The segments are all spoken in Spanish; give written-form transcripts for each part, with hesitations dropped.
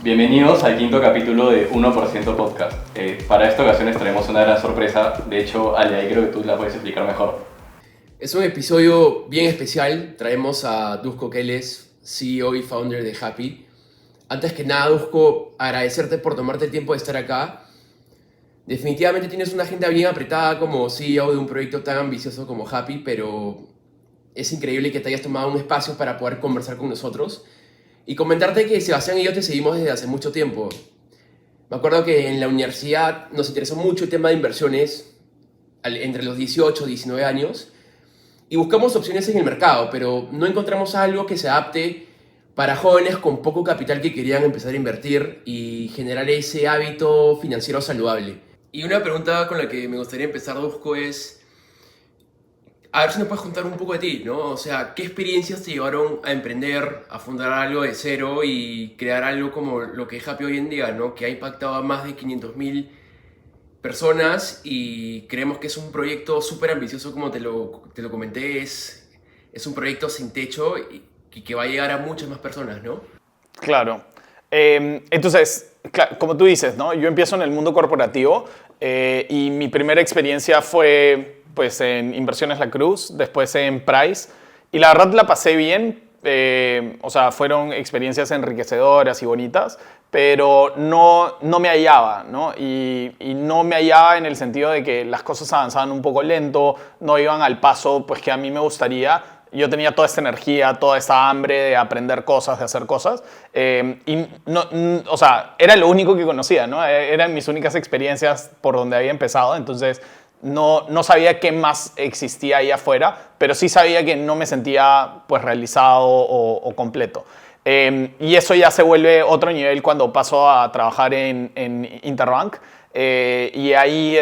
Bienvenidos al quinto capítulo de 1% Podcast. Para esta ocasión les traemos una gran sorpresa. De hecho, Ale, ahí creo que tú la puedes explicar mejor. Es un episodio bien especial. Traemos a Dusko Keles, CEO y founder de Happy. Antes que nada, Dusko, agradecerte por tomarte el tiempo de estar acá. Definitivamente tienes una agenda bien apretada como CEO de un proyecto tan ambicioso como Happy, pero es increíble que te hayas tomado un espacio para poder conversar con nosotros. Y comentarte que Sebastián y yo te seguimos desde hace mucho tiempo. Me acuerdo que en la universidad nos interesó mucho el tema de inversiones entre los 18 y 19 años y buscamos opciones en el mercado, pero no encontramos algo que se adapte para jóvenes con poco capital que querían empezar a invertir y generar ese hábito financiero saludable. Y una pregunta con la que me gustaría empezar, Dusko, es a ver si nos puedes contar un poco de ti, ¿no? O sea, ¿qué experiencias te llevaron a emprender, a fundar algo de cero y crear algo como lo que es Happy hoy en día, ¿no? Que ha impactado a más de 500.000 personas y creemos que es un proyecto súper ambicioso, como te lo comenté, es un proyecto sin techo y que va a llegar a muchas más personas, ¿no? Claro. Entonces, como tú dices, ¿no? Yo empiezo en el mundo corporativo y mi primera experiencia fue pues, en Inversiones La Cruz, después en Price, y la verdad la pasé bien. O sea, fueron experiencias enriquecedoras y bonitas, pero no me hallaba, ¿no? Y no me hallaba en el sentido de que las cosas avanzaban un poco lento, no iban al paso pues, que a mí me gustaría. Yo tenía toda esta energía, toda esta hambre de aprender cosas, de hacer cosas, y o sea, era lo único que conocía, ¿no? Eran mis únicas experiencias por donde había empezado, entonces no sabía qué más existía ahí afuera, pero sí sabía que no me sentía pues, realizado o completo. Y eso ya se vuelve otro nivel cuando paso a trabajar en Interbank, y ahí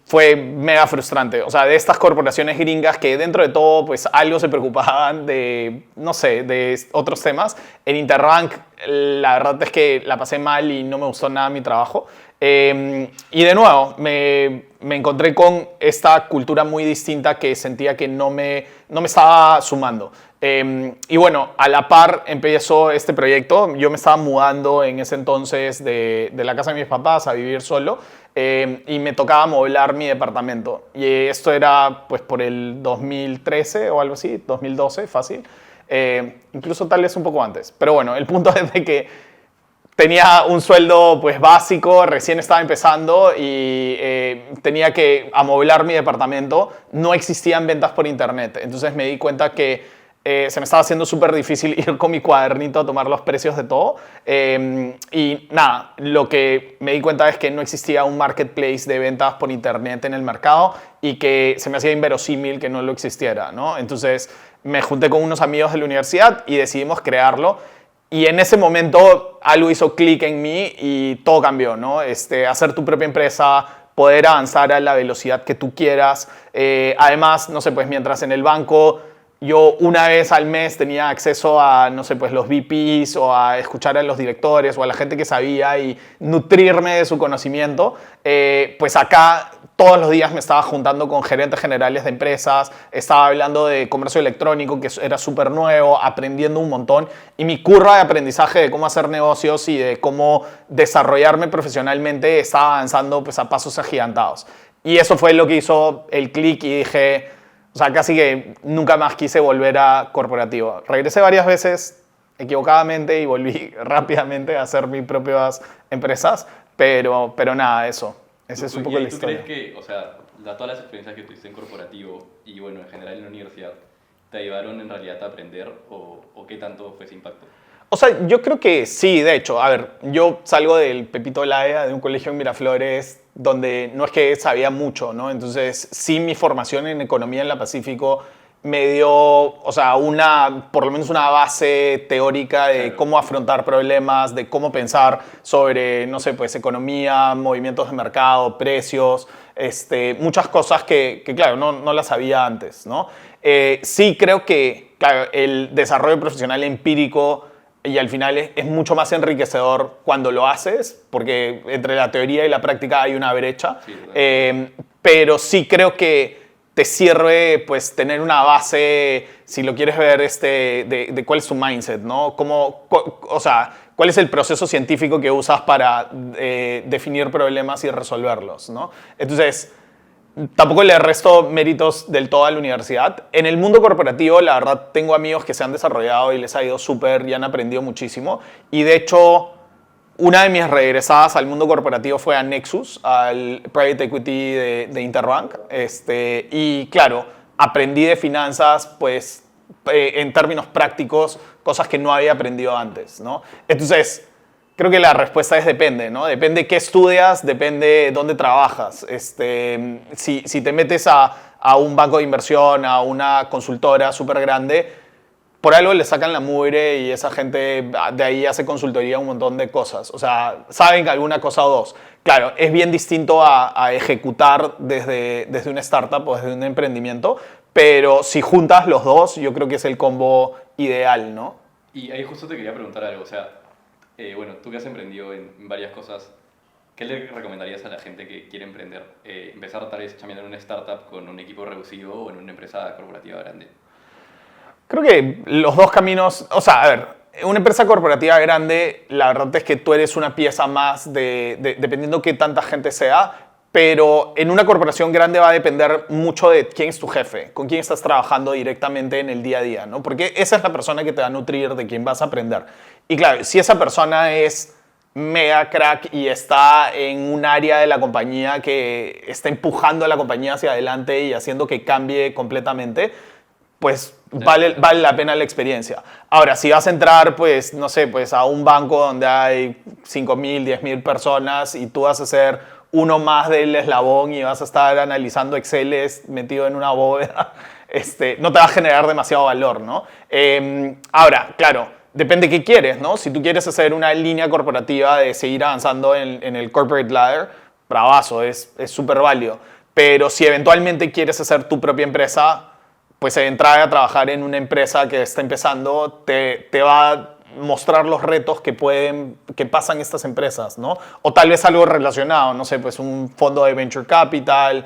fue mega frustrante. O sea, de estas corporaciones gringas que dentro de todo, pues algo se preocupaban de, no sé, de otros temas. En Interbank, la verdad es que la pasé mal y no me gustó nada mi trabajo. Y de nuevo, me encontré con esta cultura muy distinta que sentía que no me estaba sumando. Y bueno, a la par empezó este proyecto. Yo me estaba mudando en ese entonces de la casa de mis papás a vivir solo. Y me tocaba amueblar mi departamento. Y esto era pues por el 2013 o algo así, 2012, fácil. Incluso tal vez un poco antes. Pero bueno, el punto es de que tenía un sueldo pues básico, recién estaba empezando y tenía que amueblar mi departamento. No existían ventas por internet. Entonces me di cuenta que se me estaba haciendo súper difícil ir con mi cuadernito a tomar los precios de todo. Y nada, lo que me di cuenta es que no existía un marketplace de ventas por internet en el mercado y que se me hacía inverosímil que no lo existiera, ¿no? Entonces me junté con unos amigos de la universidad y decidimos crearlo. Y en ese momento algo hizo clic en mí y todo cambió, ¿no? Hacer tu propia empresa, poder avanzar a la velocidad que tú quieras. Además, no sé, pues mientras en el banco yo una vez al mes tenía acceso a, no sé, pues los VPs o a escuchar a los directores o a la gente que sabía y nutrirme de su conocimiento, pues acá todos los días me estaba juntando con gerentes generales de empresas, estaba hablando de comercio electrónico, que era súper nuevo, aprendiendo un montón. Y mi curva de aprendizaje de cómo hacer negocios y de cómo desarrollarme profesionalmente estaba avanzando pues, a pasos agigantados. Y eso fue lo que hizo el clic y dije, o sea, casi que nunca más quise volver a corporativo. Regresé varias veces equivocadamente y volví rápidamente a hacer mis propias empresas, pero nada, eso. Esa es un poco la historia. ¿Tú crees que, o sea, todas las experiencias que tuviste en corporativo y bueno, en general en la universidad, te ayudaron en realidad a aprender o qué tanto fue ese impacto? O sea, yo creo que sí, de hecho. A ver, yo salgo del Pepito Olaya, de un colegio en Miraflores, donde no es que sabía mucho, ¿no? Entonces, sí, mi formación en economía en la Pacífico me dio, o sea, por lo menos una base teórica de cómo afrontar problemas, de cómo pensar sobre, no sé, pues economía, movimientos de mercado, precios, muchas cosas que claro, no las sabía antes, ¿no? Sí creo que, claro, el desarrollo profesional empírico y al final es mucho más enriquecedor cuando lo haces, porque entre la teoría y la práctica hay una brecha, Sí, pero sí creo que te sirve pues tener una base, si lo quieres ver, de cuál es tu mindset, ¿no? O sea, cuál es el proceso científico que usas para definir problemas y resolverlos, ¿no? Entonces, tampoco le resto méritos del todo a la universidad. En el mundo corporativo, la verdad, tengo amigos que se han desarrollado y les ha ido súper y han aprendido muchísimo. Y de hecho, una de mis regresadas al mundo corporativo fue a Nexus, al Private Equity de Interbank. Y claro, aprendí de finanzas, pues, en términos prácticos, cosas que no había aprendido antes, ¿no? Entonces, creo que la respuesta es depende, ¿no? Depende qué estudias, depende dónde trabajas. Si te metes a un banco de inversión, a una consultora súper grande, por algo le sacan la mugre y esa gente de ahí hace consultoría un montón de cosas. O sea, saben alguna cosa o dos. Claro, es bien distinto a ejecutar desde una startup o desde un emprendimiento, pero si juntas los dos, yo creo que es el combo ideal, ¿no? Y ahí justo te quería preguntar algo, o sea, bueno, tú que has emprendido en varias cosas, ¿qué le recomendarías a la gente que quiere emprender? Empezar tal vez chambeando en una startup con un equipo reducido o en una empresa corporativa grande. Creo que los dos caminos, o sea, a ver, una empresa corporativa grande, la verdad es que tú eres una pieza más dependiendo qué tanta gente sea, pero en una corporación grande va a depender mucho de quién es tu jefe, con quién estás trabajando directamente en el día a día, ¿no? Porque esa es la persona que te va a nutrir, de quién vas a aprender. Y claro, si esa persona es mega crack y está en un área de la compañía que está empujando a la compañía hacia adelante y haciendo que cambie completamente, pues vale la pena la experiencia. Ahora, si vas a entrar, pues, no sé, pues a un banco donde hay 5.000, 10.000 personas y tú vas a ser uno más del eslabón y vas a estar analizando Exceles metido en una bóveda, no te va a generar demasiado valor, ¿no? Ahora, claro, depende qué quieres, ¿no? Si tú quieres hacer una línea corporativa de seguir avanzando en el corporate ladder, bravazo, es súper válido. Pero si eventualmente quieres hacer tu propia empresa, pues entrar a trabajar en una empresa que está empezando te va a mostrar los retos que pasan estas empresas, ¿no? O tal vez algo relacionado, no sé, pues un fondo de venture capital,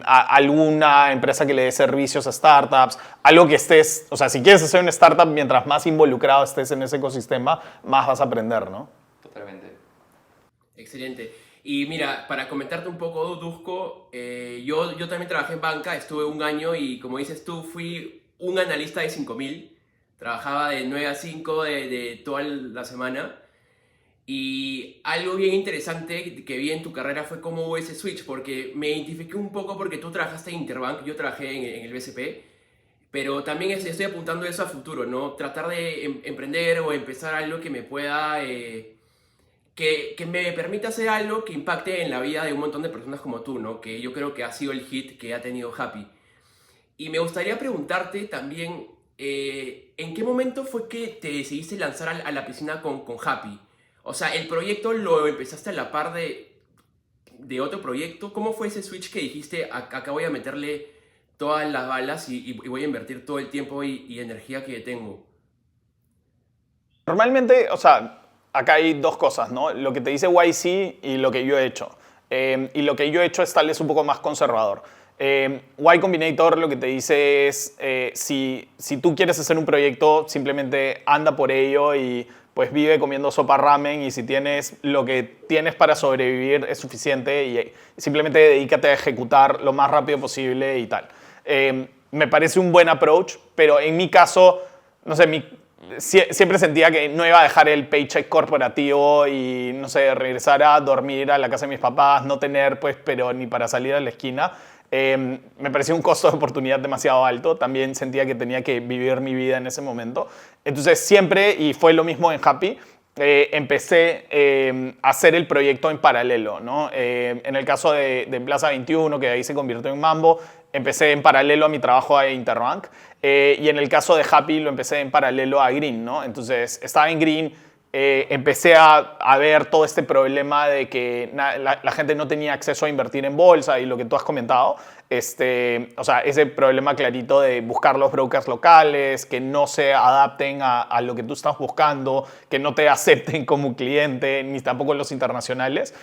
alguna empresa que le dé servicios a startups, algo que estés, o sea, si quieres hacer una startup, mientras más involucrado estés en ese ecosistema, más vas a aprender, ¿no? Totalmente. Excelente. Y mira, para comentarte un poco, Dusko, yo también trabajé en banca, estuve un año y como dices tú, fui un analista de 5.000. Trabajaba de 9 a 5 de toda la semana. Y algo bien interesante que vi en tu carrera fue cómo hubo ese switch, porque me identifiqué un poco porque tú trabajaste en Interbank, yo trabajé en el BCP, pero también estoy apuntando eso a futuro, ¿no? Tratar de emprender o empezar algo que me pueda... que me permita hacer algo que impacte en la vida de un montón de personas como tú, ¿no? Que yo creo que ha sido el hit que ha tenido Happy. Y me gustaría preguntarte también, ¿en qué momento fue que te decidiste lanzar a la piscina con Happy? O sea, ¿el proyecto lo empezaste a la par de otro proyecto? ¿Cómo fue ese switch que dijiste, acá voy a meterle todas las balas y voy a invertir todo el tiempo y energía que tengo? Normalmente, o sea, acá hay dos cosas, ¿no? Lo que te dice YC y lo que yo he hecho. Y lo que yo he hecho es tal vez un poco más conservador. Y Combinator lo que te dice es, si tú quieres hacer un proyecto, simplemente anda por ello y pues vive comiendo sopa ramen, y si tienes lo que tienes para sobrevivir es suficiente, y simplemente dedícate a ejecutar lo más rápido posible y tal. Me parece un buen approach, pero en mi caso, no sé, siempre sentía que no iba a dejar el paycheck corporativo y, no sé, regresar a dormir a la casa de mis papás, no tener, pues, pero ni para salir a la esquina. Me parecía un costo de oportunidad demasiado alto. También sentía que tenía que vivir mi vida en ese momento. Entonces siempre, y fue lo mismo en Happy, empecé a hacer el proyecto en paralelo, ¿no? En el caso de Plaza 21, que ahí se convirtió en Mambo, empecé en paralelo a mi trabajo a Interbank. Y en el caso de Happy lo empecé en paralelo a Green, ¿no? Entonces estaba en Green, empecé a ver todo este problema de que la gente no tenía acceso a invertir en bolsa y lo que tú has comentado. O sea, ese problema clarito de buscar los brokers locales, que no se adapten a lo que tú estás buscando, que no te acepten como cliente, ni tampoco los internacionales.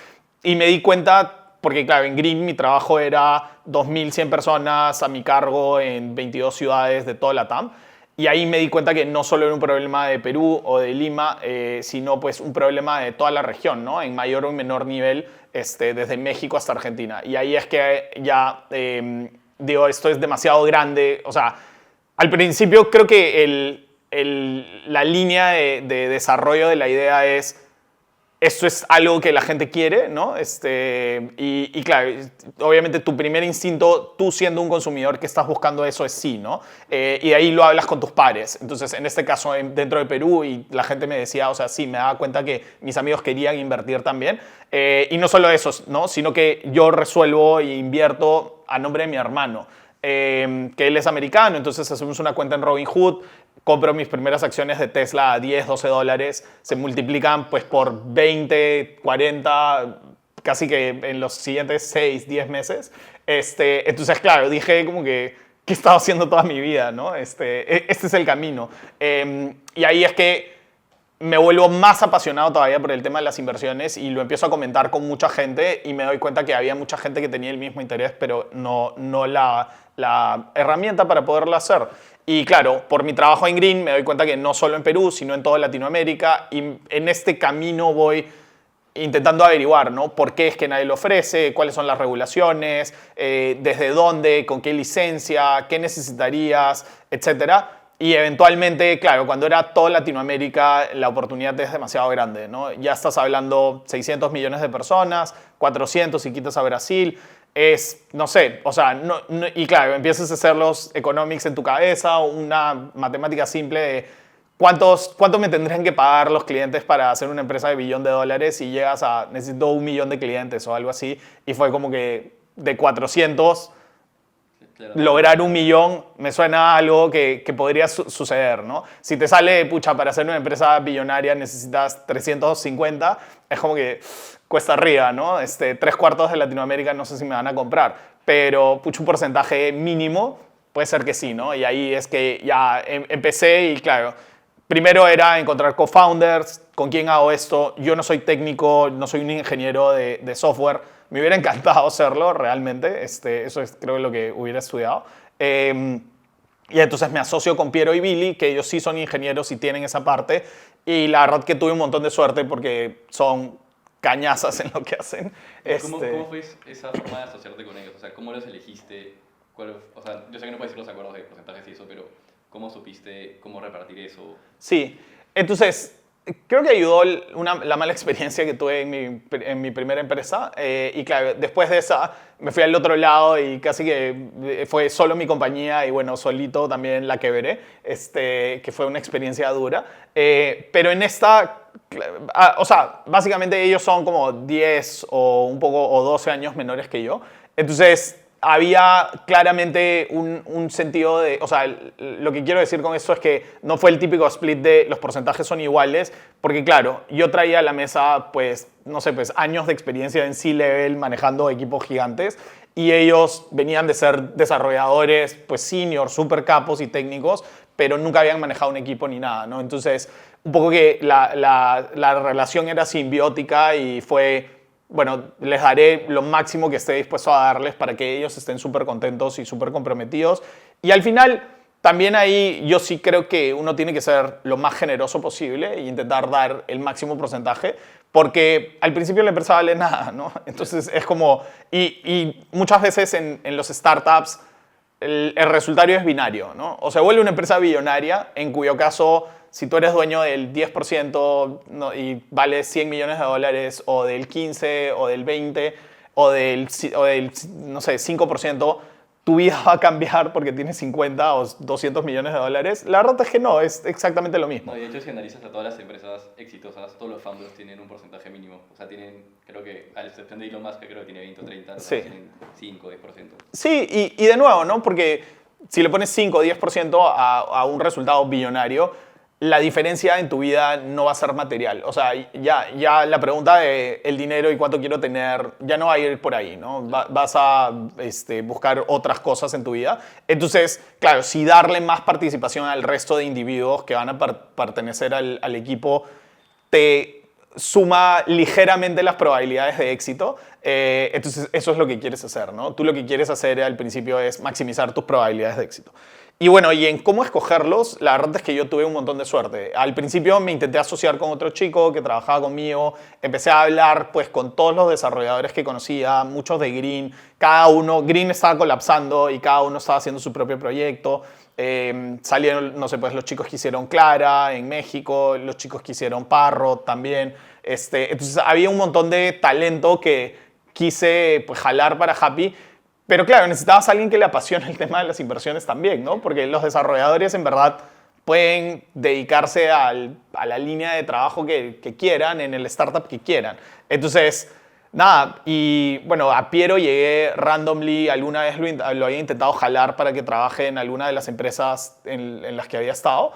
Y me di cuenta, porque claro, en Green mi trabajo era 2.100 personas a mi cargo en 22 ciudades de toda la TAM. Y ahí me di cuenta que no solo era un problema de Perú o de Lima, sino pues un problema de toda la región, ¿no? En mayor o menor nivel, desde México hasta Argentina. Y ahí es que ya digo, esto es demasiado grande. O sea, al principio creo que la línea de desarrollo de la idea es, esto es algo que la gente quiere, ¿no? Y claro, obviamente tu primer instinto, tú siendo un consumidor que estás buscando eso, es sí, ¿no? Y de ahí lo hablas con tus pares. Entonces, en este caso, dentro de Perú, y la gente me decía, o sea, sí, me daba cuenta que mis amigos querían invertir también. Y no solo eso, ¿no? Sino que yo resuelvo e invierto a nombre de mi hermano, que él es americano, entonces hacemos una cuenta en Robinhood, compro mis primeras acciones de Tesla a 10, 12 dólares, se multiplican pues por 20, 40, casi que en los siguientes 6, 10 meses. Entonces, claro, dije como que, ¿qué he estado haciendo toda mi vida, no? Este es el camino. Y ahí es que me vuelvo más apasionado todavía por el tema de las inversiones y lo empiezo a comentar con mucha gente y me doy cuenta que había mucha gente que tenía el mismo interés, pero no la herramienta para poderlo hacer. Y claro, por mi trabajo en Green me doy cuenta que no solo en Perú, sino en toda Latinoamérica, y en este camino voy intentando averiguar, ¿no? ¿Por qué es que nadie lo ofrece? ¿Cuáles son las regulaciones? ¿Desde dónde? ¿Con qué licencia? ¿Qué necesitarías? Etcétera. Y eventualmente, claro, cuando era toda Latinoamérica, la oportunidad es demasiado grande, ¿no? Ya estás hablando 600 millones de personas, 400 si quitas a Brasil. No sé, o sea, y claro, empiezas a hacer los economics en tu cabeza, una matemática simple de cuánto me tendrían que pagar los clientes para hacer una empresa de $1 billón y llegas a necesito 1 millón de clientes o algo así, y fue como que de 400 Claro. lograr 1 millón me suena a algo que podría suceder, ¿no? Si te sale, pucha, para hacer una empresa billonaria necesitas 350, es como que cuesta arriba, ¿no? 3/4 de Latinoamérica no sé si me van a comprar, pero pucha, un porcentaje mínimo puede ser que sí, ¿no? Y ahí es que ya empecé y claro, primero era encontrar co-founders, con quién hago esto. Yo no soy técnico, no soy un ingeniero de software. Me hubiera encantado hacerlo realmente. Eso es creo lo que hubiera estudiado. Y entonces me asocio con Piero y Billy, que ellos sí son ingenieros y tienen esa parte. Y la verdad que tuve un montón de suerte porque son cañazas en lo que hacen. ¿Cómo fue esa forma de asociarte con ellos? O sea, ¿cómo los elegiste? O sea, yo sé que no puedes decir los acuerdos de porcentajes y eso, pero ¿cómo supiste cómo repartir eso? Sí, entonces creo que ayudó la mala experiencia que tuve en mi primera empresa. Y claro, después de esa me fui al otro lado y casi que fue solo mi compañía y bueno, solito también la quebré, que fue una experiencia dura. Pero en esta, o sea, básicamente ellos son como 10 o un poco o 12 años menores que yo. Entonces había claramente un sentido de, o sea, lo que quiero decir con esto es que no fue el típico split de los porcentajes son iguales, porque claro, yo traía a la mesa, pues, no sé, pues años de experiencia en C-level manejando equipos gigantes y ellos venían de ser desarrolladores, pues, senior, super capos y técnicos, pero nunca habían manejado un equipo ni nada, ¿no? Entonces, un poco que la relación era simbiótica y fue, bueno, les daré lo máximo que esté dispuesto a darles para que ellos estén súper contentos y súper comprometidos. Y al final, también ahí yo sí creo que uno tiene que ser lo más generoso posible e intentar dar el máximo porcentaje, porque al principio la empresa vale nada, ¿no? Entonces es como, y muchas veces en los startups el resultado es binario, ¿no? O se vuelve una empresa billonaria, en cuyo caso, si tú eres dueño del 10%, ¿no? Y vale $100 millones, o del 15%, o del 20%, o del no sé, 5%, tu vida va a cambiar porque tienes 50 o $200 millones. La verdad es que no, es exactamente lo mismo. No, y de hecho, si analizas a todas las empresas exitosas, todos los founders tienen un porcentaje mínimo. O sea, tienen, creo que, a la excepción de Elon Musk, que creo que tiene 20 o 30, los Sí. tienen 5 o 10%. Sí, y de nuevo, ¿no? Porque si le pones 5 o 10% a un resultado billonario, la diferencia en tu vida no va a ser material. O sea, ya la pregunta de el dinero y cuánto quiero tener ya no va a ir por ahí, ¿no? Vas a buscar otras cosas en tu vida. Entonces, claro, si darle más participación al resto de individuos que van a pertenecer al equipo te suma ligeramente las probabilidades de éxito, entonces eso es lo que quieres hacer, ¿no? Tú lo que quieres hacer al principio es maximizar tus probabilidades de éxito. Y bueno, y en cómo escogerlos, la verdad es que yo tuve un montón de suerte. Al principio me intenté asociar con otro chico que trabajaba conmigo, empecé a hablar pues con todos los desarrolladores que conocía, muchos de Green, cada uno, Green estaba colapsando y cada uno estaba haciendo su propio proyecto. Salieron, no sé, pues los chicos que hicieron Clara en México, los chicos que hicieron Parrot también. Entonces había un montón de talento que quise pues jalar para Happy. Pero claro, necesitabas a alguien que le apasione el tema de las inversiones también, ¿no? Porque los desarrolladores en verdad pueden dedicarse a la línea de trabajo que quieran, en el startup que quieran. Entonces, nada, y bueno, a Piero llegué randomly, alguna vez lo había intentado jalar para que trabaje en alguna de las empresas en las que había estado.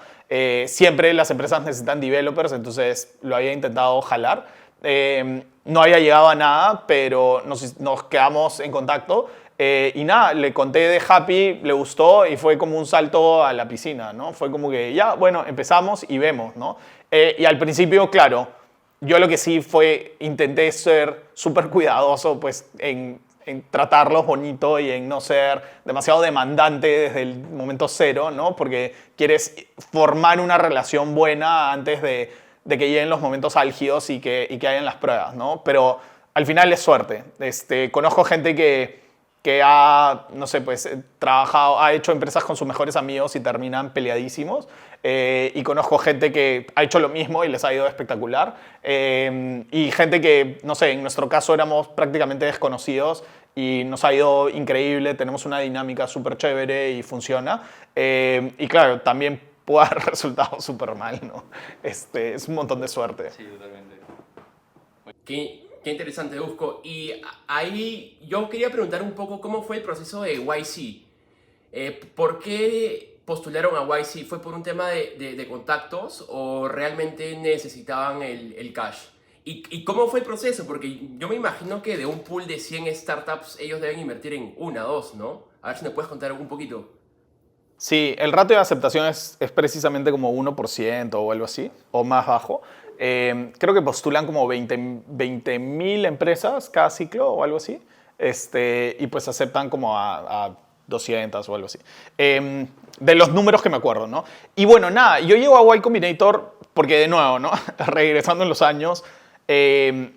Siempre las empresas necesitan developers, entonces lo había intentado jalar. No había llegado a nada, pero nos quedamos en contacto. Y nada, le conté de Happy, le gustó y fue como un salto a la piscina, ¿no? Fue como que ya, bueno, empezamos y vemos, ¿no? Y al principio, claro, yo lo que sí fue, intenté ser súper cuidadoso, pues, en tratarlos bonito y en no ser demasiado demandante desde el momento cero, ¿no? Porque quieres formar una relación buena antes de que lleguen los momentos álgidos y que hayan las pruebas, ¿no? Pero al final es suerte. Conozco gente que ha, no sé, pues trabajado, ha hecho empresas con sus mejores amigos y terminan peleadísimos. Y conozco gente que ha hecho lo mismo y les ha ido espectacular. Y gente que, no sé, en nuestro caso éramos prácticamente desconocidos y nos ha ido increíble, tenemos una dinámica súper chévere y funciona. Y claro, también puede haber resultado súper mal, ¿no? Es un montón de suerte. Sí, totalmente. Qué interesante, Dusko. Y ahí yo quería preguntar un poco cómo fue el proceso de YC. ¿Por qué postularon a YC? ¿Fue por un tema de contactos o realmente necesitaban el cash? ¿Y cómo fue el proceso? Porque yo me imagino que de un pool de 100 startups ellos deben invertir en una, dos, ¿no? A ver si me puedes contar un poquito. Sí, el ratio de aceptación es precisamente como 1% o algo así, o más bajo. Creo que postulan como 20.000 empresas cada ciclo o algo así, y pues aceptan como a 200 o algo así. De los números que me acuerdo, ¿no? Y bueno, nada, yo llego a Y Combinator porque de nuevo, ¿no? Regresando en los años, llegué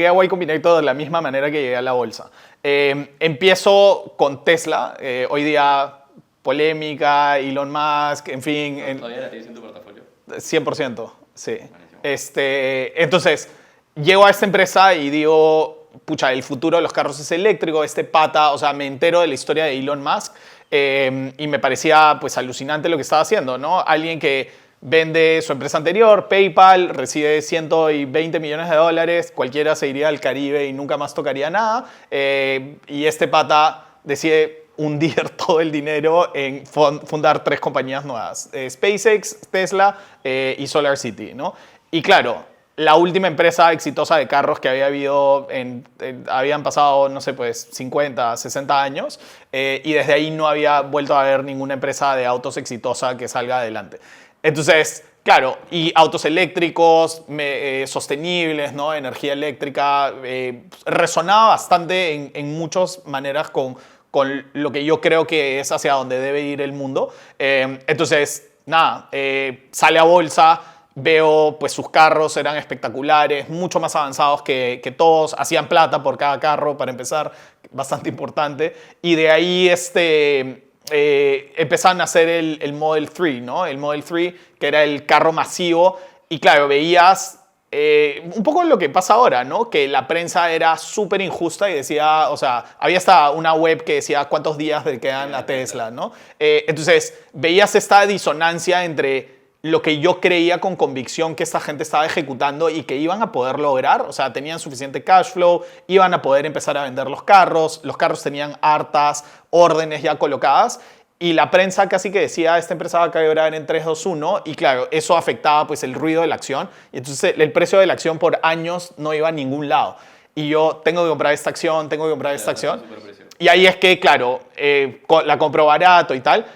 a Y Combinator de la misma manera que llegué a la bolsa. Empiezo con Tesla, hoy día polémica, Elon Musk, en fin. ¿Todavía la tienes en tu portafolio? 100%, sí. Buenísimo. Entonces, llego a esta empresa y digo, pucha, el futuro de los carros es eléctrico, este pata, o sea, me entero de la historia de Elon Musk y me parecía pues alucinante lo que estaba haciendo, ¿no? Alguien que vende su empresa anterior, PayPal, recibe $120 millones, cualquiera se iría al Caribe y nunca más tocaría nada, y este pata decide hundir todo el dinero en fundar 3 compañías nuevas, SpaceX, Tesla y SolarCity, ¿no? Y claro, la última empresa exitosa de carros que había habido, habían pasado, no sé, pues 50, 60 años, y desde ahí no había vuelto a haber ninguna empresa de autos exitosa que salga adelante. Entonces, claro, y autos eléctricos, sostenibles, ¿no? Energía eléctrica, resonaba bastante en muchas maneras con lo que yo creo que es hacia donde debe ir el mundo. Entonces, nada, sale a bolsa, veo pues sus carros eran espectaculares, mucho más avanzados que todos, hacían plata por cada carro, para empezar, bastante importante. Y de ahí empezaron a hacer el Model 3, ¿no? El Model 3, que era el carro masivo. Y claro, veías un poco lo que pasa ahora, ¿no? Que la prensa era súper injusta y decía, o sea, había hasta una web que decía cuántos días le quedan a Tesla, ¿no? Entonces, veías esta disonancia entre lo que yo creía con convicción que esta gente estaba ejecutando y que iban a poder lograr, o sea, tenían suficiente cash flow, iban a poder empezar a vender los carros tenían hartas órdenes ya colocadas, y la prensa casi que decía, esta empresa va a quebrar en 3, 2, 1, y claro, eso afectaba pues el ruido de la acción, y entonces el precio de la acción por años no iba a ningún lado. Y yo tengo que comprar esta acción, tengo que comprar esta acción. Y ahí es que, claro, la compro barato y tal,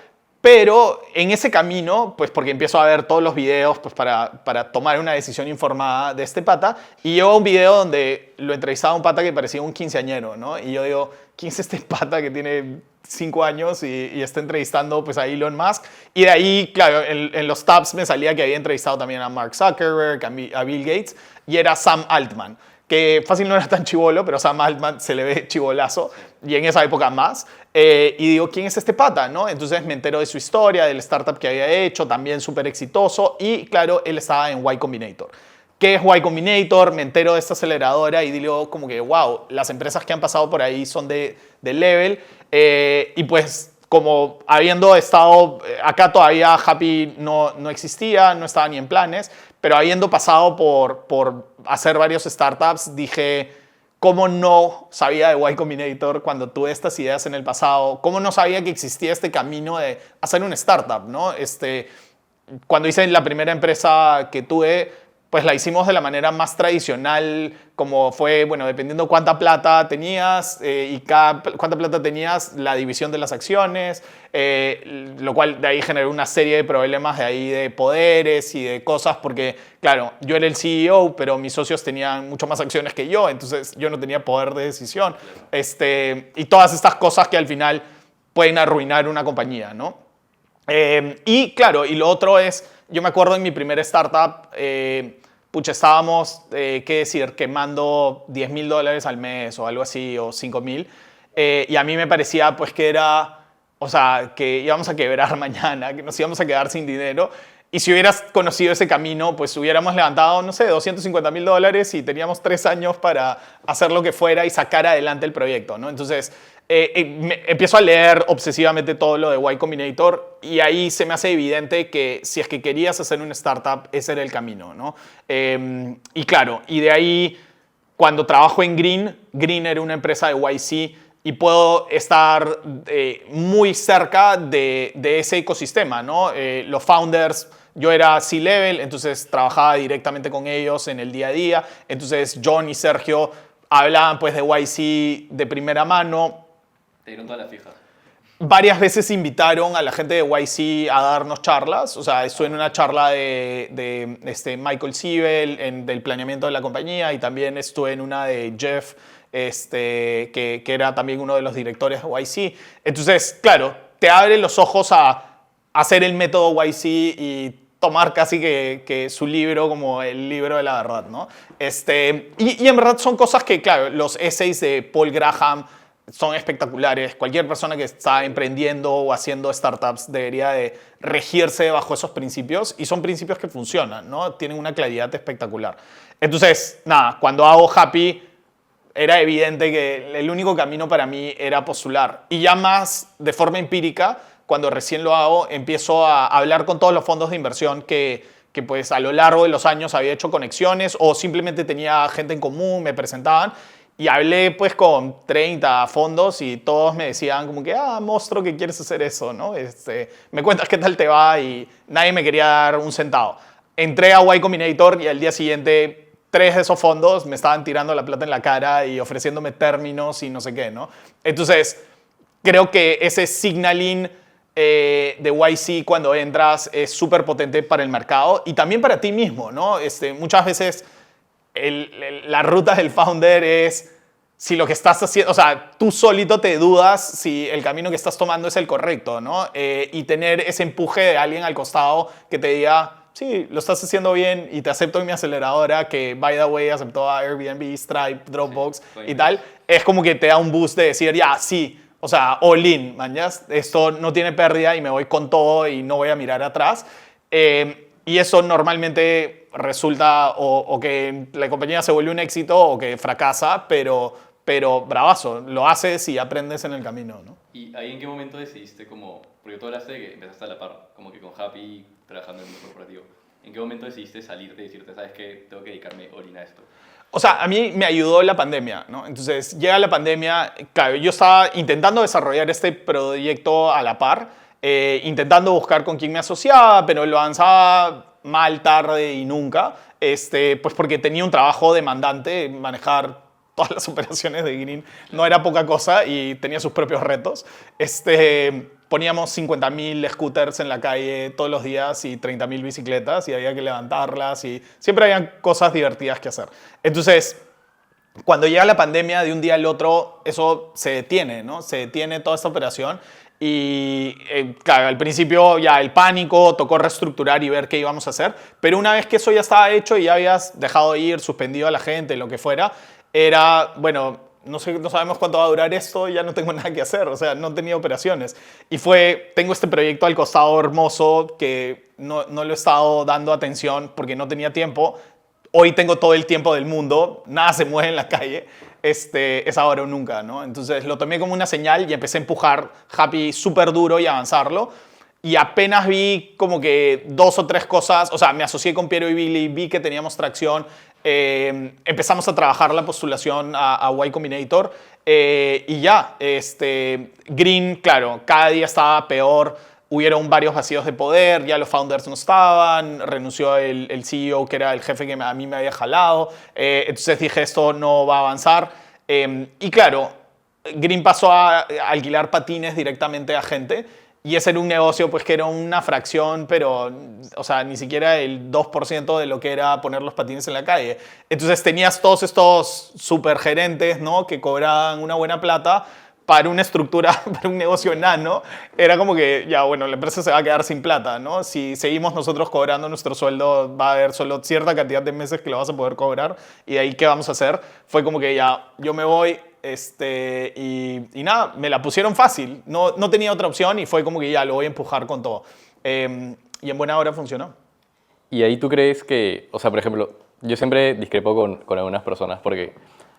pero en ese camino, pues porque empiezo a ver todos los videos pues para tomar una decisión informada de este pata, y llegó un video donde lo entrevistaba a un pata que parecía un quinceañero, ¿no? Y yo digo, ¿quién es este pata que tiene 5 años y está entrevistando pues, a Elon Musk? Y de ahí, claro, en los tabs me salía que había entrevistado también a Mark Zuckerberg, a Bill Gates, y era Sam Altman, que fácil no era tan chibolo, pero Sam Altman se le ve chibolazo, y en esa época más. Y digo, ¿quién es este pata? ¿No? Entonces me entero de su historia, del startup que había hecho, también súper exitoso, y claro, él estaba en Y Combinator. ¿Qué es Y Combinator? Me entero de esta aceleradora y digo como que, wow, las empresas que han pasado por ahí son de level. Y pues como habiendo estado, acá todavía Happy no existía, no estaba ni en planes, pero habiendo pasado por hacer varios startups, dije, ¿cómo no sabía de Y Combinator cuando tuve estas ideas en el pasado? ¿Cómo no sabía que existía este camino de hacer un startup? ¿No? Cuando hice la primera empresa que tuve, pues la hicimos de la manera más tradicional, como fue, bueno, dependiendo cuánta plata tenías y cuánta plata tenías, la división de las acciones, lo cual de ahí generó una serie de problemas de ahí de poderes y de cosas, porque, claro, yo era el CEO, pero mis socios tenían mucho más acciones que yo, entonces yo no tenía poder de decisión. Y todas estas cosas que al final pueden arruinar una compañía, ¿no? Y claro, y lo otro es, yo me acuerdo en mi primera startup, pucha, estábamos, qué decir, quemando $10,000 al mes o algo así, o 5,000. Y a mí me parecía pues que era, o sea, que íbamos a quebrar mañana, que nos íbamos a quedar sin dinero. Y si hubieras conocido ese camino, pues hubiéramos levantado, no sé, $250,000 y teníamos 3 años para hacer lo que fuera y sacar adelante el proyecto, ¿no? Entonces, empiezo a leer obsesivamente todo lo de Y Combinator y ahí se me hace evidente que si es que querías hacer una startup, ese era el camino, ¿no? Y claro, y de ahí, cuando trabajo en Green era una empresa de YC y puedo estar muy cerca de ese ecosistema, ¿no? Los founders, yo era C-level, entonces trabajaba directamente con ellos en el día a día. Entonces John y Sergio hablaban pues de YC de primera mano. Te dieron toda la fija. Varias veces invitaron a la gente de YC a darnos charlas. O sea, estuve en una charla de Michael Siebel del planeamiento de la compañía y también estuve en una de Jeff, que era también uno de los directores de YC. Entonces, claro, te abre los ojos a hacer el método YC y tomar casi que su libro como el libro de la verdad, ¿no? Y en verdad son cosas que, claro, los essays de Paul Graham son espectaculares. Cualquier persona que está emprendiendo o haciendo startups debería de regirse bajo esos principios y son principios que funcionan, ¿no? Tienen una claridad espectacular. Entonces, nada, cuando hago Happy era evidente que el único camino para mí era postular. Y ya más de forma empírica, cuando recién lo hago, empiezo a hablar con todos los fondos de inversión que pues a lo largo de los años había hecho conexiones o simplemente tenía gente en común, me presentaban. Y hablé pues con 30 fondos y todos me decían como que, monstruo que quieres hacer eso, ¿no? Me cuentas qué tal te va y nadie me quería dar un centavo. Entré a Y Combinator y al día siguiente 3 de esos fondos me estaban tirando la plata en la cara y ofreciéndome términos y no sé qué, ¿no? Entonces, creo que ese signaling de YC cuando entras es súper potente para el mercado y también para ti mismo, ¿no? Muchas veces la ruta del founder es si lo que estás haciendo, o sea, tú solito te dudas si el camino que estás tomando es el correcto, ¿no? Y tener ese empuje de alguien al costado que te diga, sí, lo estás haciendo bien y te acepto en mi aceleradora, que, by the way, aceptó a Airbnb, Stripe, Dropbox y tal, es como que te da un boost de decir, ya, sí, o sea, all in, mañas, esto no tiene pérdida y me voy con todo y no voy a mirar atrás. Y eso normalmente resulta o que la compañía se vuelve un éxito o que fracasa, pero bravazo, lo haces y aprendes en el camino, ¿no? ¿Y ahí en qué momento decidiste como, porque tú hablaste de que empezaste a la par, como que con Happy, trabajando en el mundo corporativo, ¿en qué momento decidiste salirte y decirte, sabes qué, tengo que dedicarme all in a esto? O sea, a mí me ayudó la pandemia, ¿no? Entonces, llega la pandemia, claro, yo estaba intentando desarrollar este proyecto a la par, intentando buscar con quién me asociaba, pero lo avanzaba mal, tarde y nunca, pues porque tenía un trabajo demandante, manejar todas las operaciones de Green no era poca cosa y tenía sus propios retos. Poníamos 50,000 scooters en la calle todos los días y 30,000 bicicletas y había que levantarlas y siempre había cosas divertidas que hacer. Entonces, cuando llega la pandemia, de un día al otro, eso se detiene, ¿no? Se detiene toda esta operación. Y claro, al principio ya el pánico, tocó reestructurar y ver qué íbamos a hacer. Pero una vez que eso ya estaba hecho y ya habías dejado de ir, suspendido a la gente, lo que fuera, era, bueno, no sabemos cuánto va a durar esto, ya no tengo nada que hacer, o sea, no tenía operaciones. Y tengo este proyecto al costado hermoso que no lo he estado dando atención porque no tenía tiempo. Hoy tengo todo el tiempo del mundo, nada se mueve en la calle, es ahora o nunca, ¿no? Entonces lo tomé como una señal y empecé a empujar Happy súper duro y avanzarlo. Y apenas vi como que 2 o 3 cosas, o sea, me asocié con Piero y Billy, vi que teníamos tracción, empezamos a trabajar la postulación a Y Combinator y ya, Green, claro, cada día estaba peor. Hubieron varios vacíos de poder, ya los founders no estaban, renunció el CEO que era el jefe que a mí me había jalado, entonces dije esto no va a avanzar y claro, Green pasó a alquilar patines directamente a gente y ese era un negocio pues que era una fracción, pero o sea, ni siquiera el 2% de lo que era poner los patines en la calle. Entonces tenías todos estos supergerentes, ¿no? Que cobraban una buena plata para una estructura, para un negocio enano, era como que, ya, bueno, la empresa se va a quedar sin plata, ¿no? Si seguimos nosotros cobrando nuestro sueldo, va a haber solo cierta cantidad de meses que lo vas a poder cobrar, y de ahí, ¿qué vamos a hacer? Fue como que ya, yo me voy, y nada, me la pusieron fácil, no tenía otra opción, y fue como que ya, lo voy a empujar con todo. Y en buena hora funcionó. Y ahí tú crees que, o sea, por ejemplo, yo siempre discrepo con algunas personas porque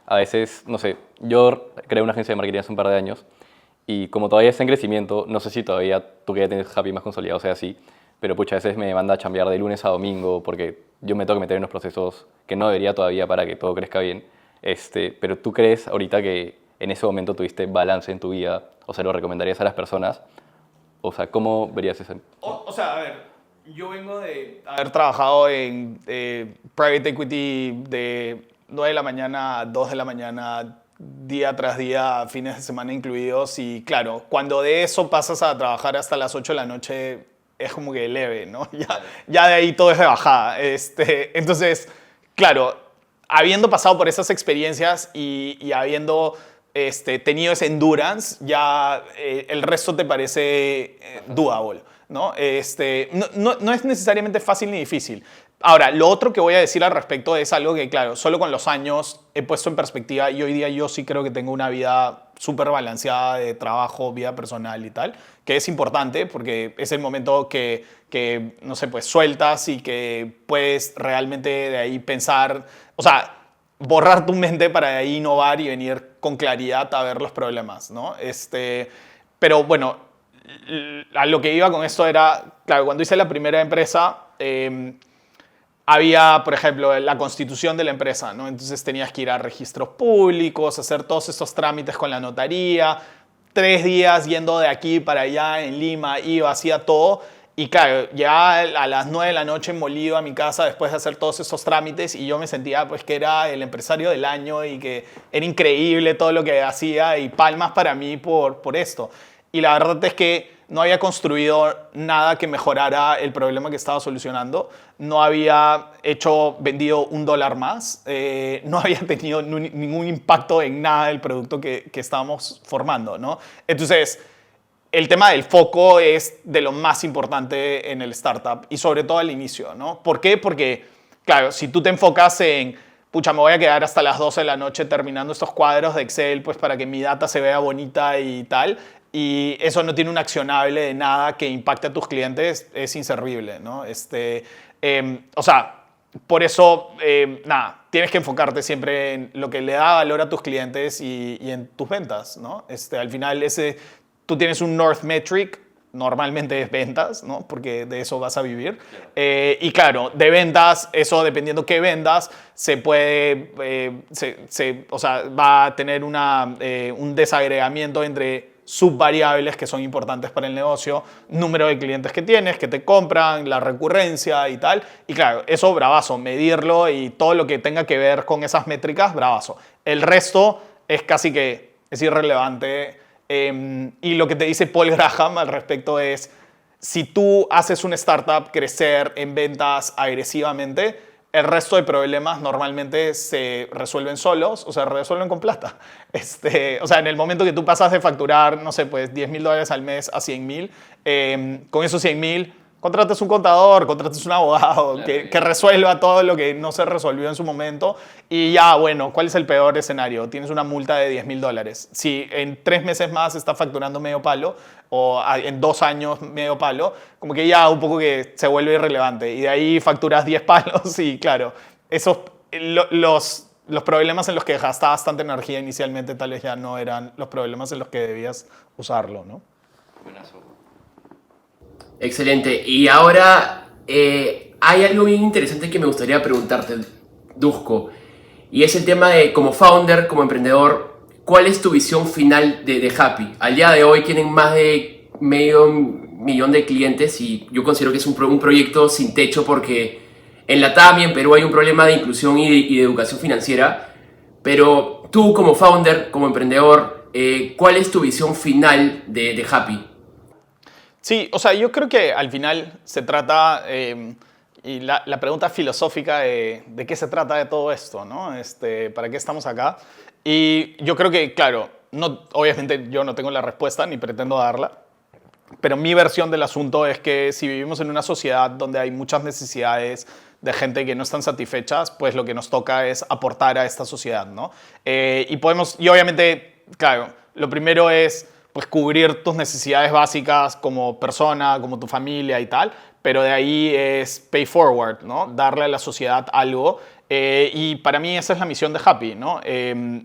a veces, no sé, yo creé una agencia de marketing hace un par de años y como todavía está en crecimiento, no sé si todavía tú que ya tienes Happy más consolidado sea así, pero pucha, a veces me manda a chambear de lunes a domingo porque yo me tengo que meter en unos procesos que no debería todavía para que todo crezca bien. Pero tú crees ahorita que en ese momento tuviste balance en tu vida, o sea, ¿lo recomendarías a las personas? O sea, ¿cómo verías eso? O sea, a ver, yo vengo de haber trabajado en private equity de 9 de la mañana a 2 de la mañana, día tras día, fines de semana incluidos. Y claro, cuando de eso pasas a trabajar hasta las 8 de la noche, es como que leve, ¿no? Ya de ahí todo es de bajada. Entonces, claro, habiendo pasado por esas experiencias y habiendo tenido ese endurance, ya el resto te parece doable, ¿no? No es necesariamente fácil ni difícil. Ahora, lo otro que voy a decir al respecto es algo que, claro, solo con los años he puesto en perspectiva y hoy día yo sí creo que tengo una vida súper balanceada de trabajo, vida personal y tal, que es importante porque es el momento que no sé, pues sueltas y que puedes realmente de ahí pensar, o sea, borrar tu mente para de ahí innovar y venir con claridad a ver los problemas, ¿no? Pero bueno, a lo que iba con esto era, claro, cuando hice la primera empresa, había, por ejemplo, la constitución de la empresa, ¿no? Entonces tenías que ir a registros públicos, hacer todos estos trámites con la notaría, 3 días yendo de aquí para allá en Lima, iba, hacía todo. Y claro, ya a las 9 de la noche molido a mi casa después de hacer todos esos trámites y yo me sentía pues que era el empresario del año y que era increíble todo lo que hacía y palmas para mí por esto. Y la verdad es que no había construido nada que mejorara el problema que estaba solucionando, no había vendido $1 más, no había tenido ningún impacto en nada del producto que estábamos formando, ¿no? Entonces, el tema del foco es de lo más importante en el startup y sobre todo al inicio, ¿no? ¿Por qué? Porque, claro, si tú te enfocas en, pucha, me voy a quedar hasta las 12 de la noche terminando estos cuadros de Excel pues para que mi data se vea bonita y tal, y eso no tiene un accionable de nada que impacte a tus clientes, es inservible, ¿no? O sea, por eso, nada, tienes que enfocarte siempre en lo que le da valor a tus clientes y en tus ventas, ¿no? Al final, tú tienes un North Metric, normalmente es ventas, ¿no? Porque de eso vas a vivir. Y claro, de ventas, eso dependiendo qué vendas, se puede, o sea, va a tener un desagregamiento entre subvariables que son importantes para el negocio, número de clientes que tienes, que te compran, la recurrencia y tal. Y claro, eso bravazo, medirlo y todo lo que tenga que ver con esas métricas, bravazo. El resto es casi que es irrelevante. Y lo que te dice Paul Graham al respecto es, si tú haces una startup crecer en ventas agresivamente, el resto de problemas normalmente se resuelven solos o se resuelven con plata. O sea, en el momento que tú pasas de facturar, no sé, pues $10,000 al mes a 100,000, con esos 100,000 contratas un contador, contratas un abogado Claro, que resuelva todo lo que no se resolvió en su momento y ya, bueno, ¿cuál es el peor escenario? Tienes una multa de $10,000. Si en 3 meses más estás facturando medio palo o en 2 años medio palo, como que ya un poco que se vuelve irrelevante y de ahí facturas 10 palos y claro, los problemas en los que gastabas tanta energía inicialmente tal vez ya no eran los problemas en los que debías usarlo, ¿no? Buenazo. Excelente. Y ahora hay algo bien interesante que me gustaría preguntarte, Dusko, y es el tema de, como founder, como emprendedor, ¿cuál es tu visión final de Happy? Al día de hoy tienen más de medio millón de clientes y yo considero que es un proyecto sin techo porque en Latam y en Perú hay un problema de inclusión y de educación financiera, pero tú como founder, como emprendedor, ¿cuál es tu visión final de Happy? Sí, o sea, yo creo que al final se trata, y la pregunta filosófica de qué se trata de todo esto, ¿no? ¿Para qué estamos acá? Y yo creo que, claro, no, obviamente yo no tengo la respuesta ni pretendo darla, pero mi versión del asunto es que si vivimos en una sociedad donde hay muchas necesidades de gente que no están satisfechas, pues lo que nos toca es aportar a esta sociedad, ¿no? Y obviamente, claro, lo primero es pues cubrir tus necesidades básicas como persona, como tu familia y tal, pero de ahí es pay forward, ¿no? Darle a la sociedad algo. Y para mí esa es la misión de Happy, ¿no?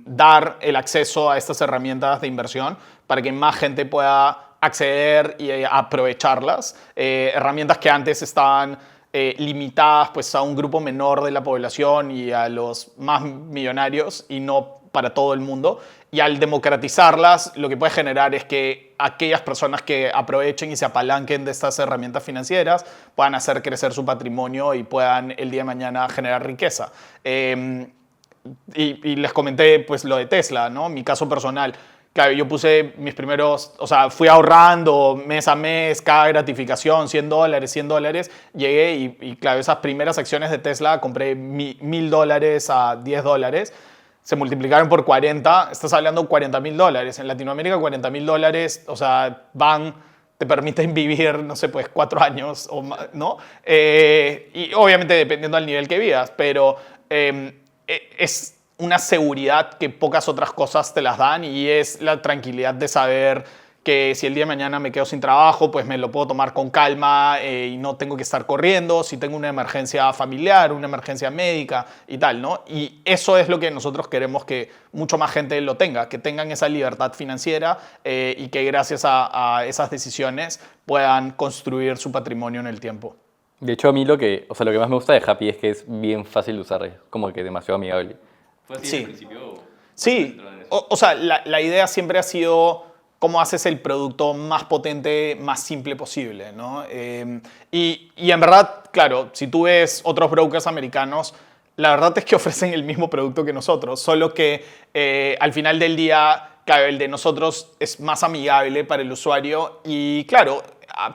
Dar el acceso a estas herramientas de inversión para que más gente pueda acceder y aprovecharlas. Herramientas que antes estaban limitadas pues, a un grupo menor de la población y a los más millonarios y no para todo el mundo. Y al democratizarlas, lo que puede generar es que aquellas personas que aprovechen y se apalanquen de estas herramientas financieras puedan hacer crecer su patrimonio y puedan el día de mañana generar riqueza. Y les comenté pues, lo de Tesla, ¿no? Mi caso personal. Claro, yo puse mis primeros, o sea, fui ahorrando mes a mes, cada gratificación, $100, llegué y claro, esas primeras acciones de Tesla compré $1,000 a $10, se multiplicaron por 40, estás hablando de $40,000. En Latinoamérica $40,000, o sea, te permiten vivir, no sé, pues 4 años, o más, ¿no? Y obviamente dependiendo del nivel que vivas, pero es una seguridad que pocas otras cosas te las dan y es la tranquilidad de saber que si el día de mañana me quedo sin trabajo, pues me lo puedo tomar con calma y no tengo que estar corriendo, si tengo una emergencia familiar, una emergencia médica y tal, ¿no? Y eso es lo que nosotros queremos que mucho más gente lo tenga, que tengan esa libertad financiera y que gracias a esas decisiones puedan construir su patrimonio en el tiempo. De hecho, a mí lo que más me gusta de Happy es que es bien fácil de usar, es como que demasiado amigable. ¿Fue así Sí. al principio? Sí, o sea, la idea siempre ha sido cómo haces el producto más potente, más simple posible, ¿no? Y en verdad, claro, si tú ves otros brokers americanos, la verdad es que ofrecen el mismo producto que nosotros, solo que al final del día, claro, el de nosotros es más amigable para el usuario y, claro,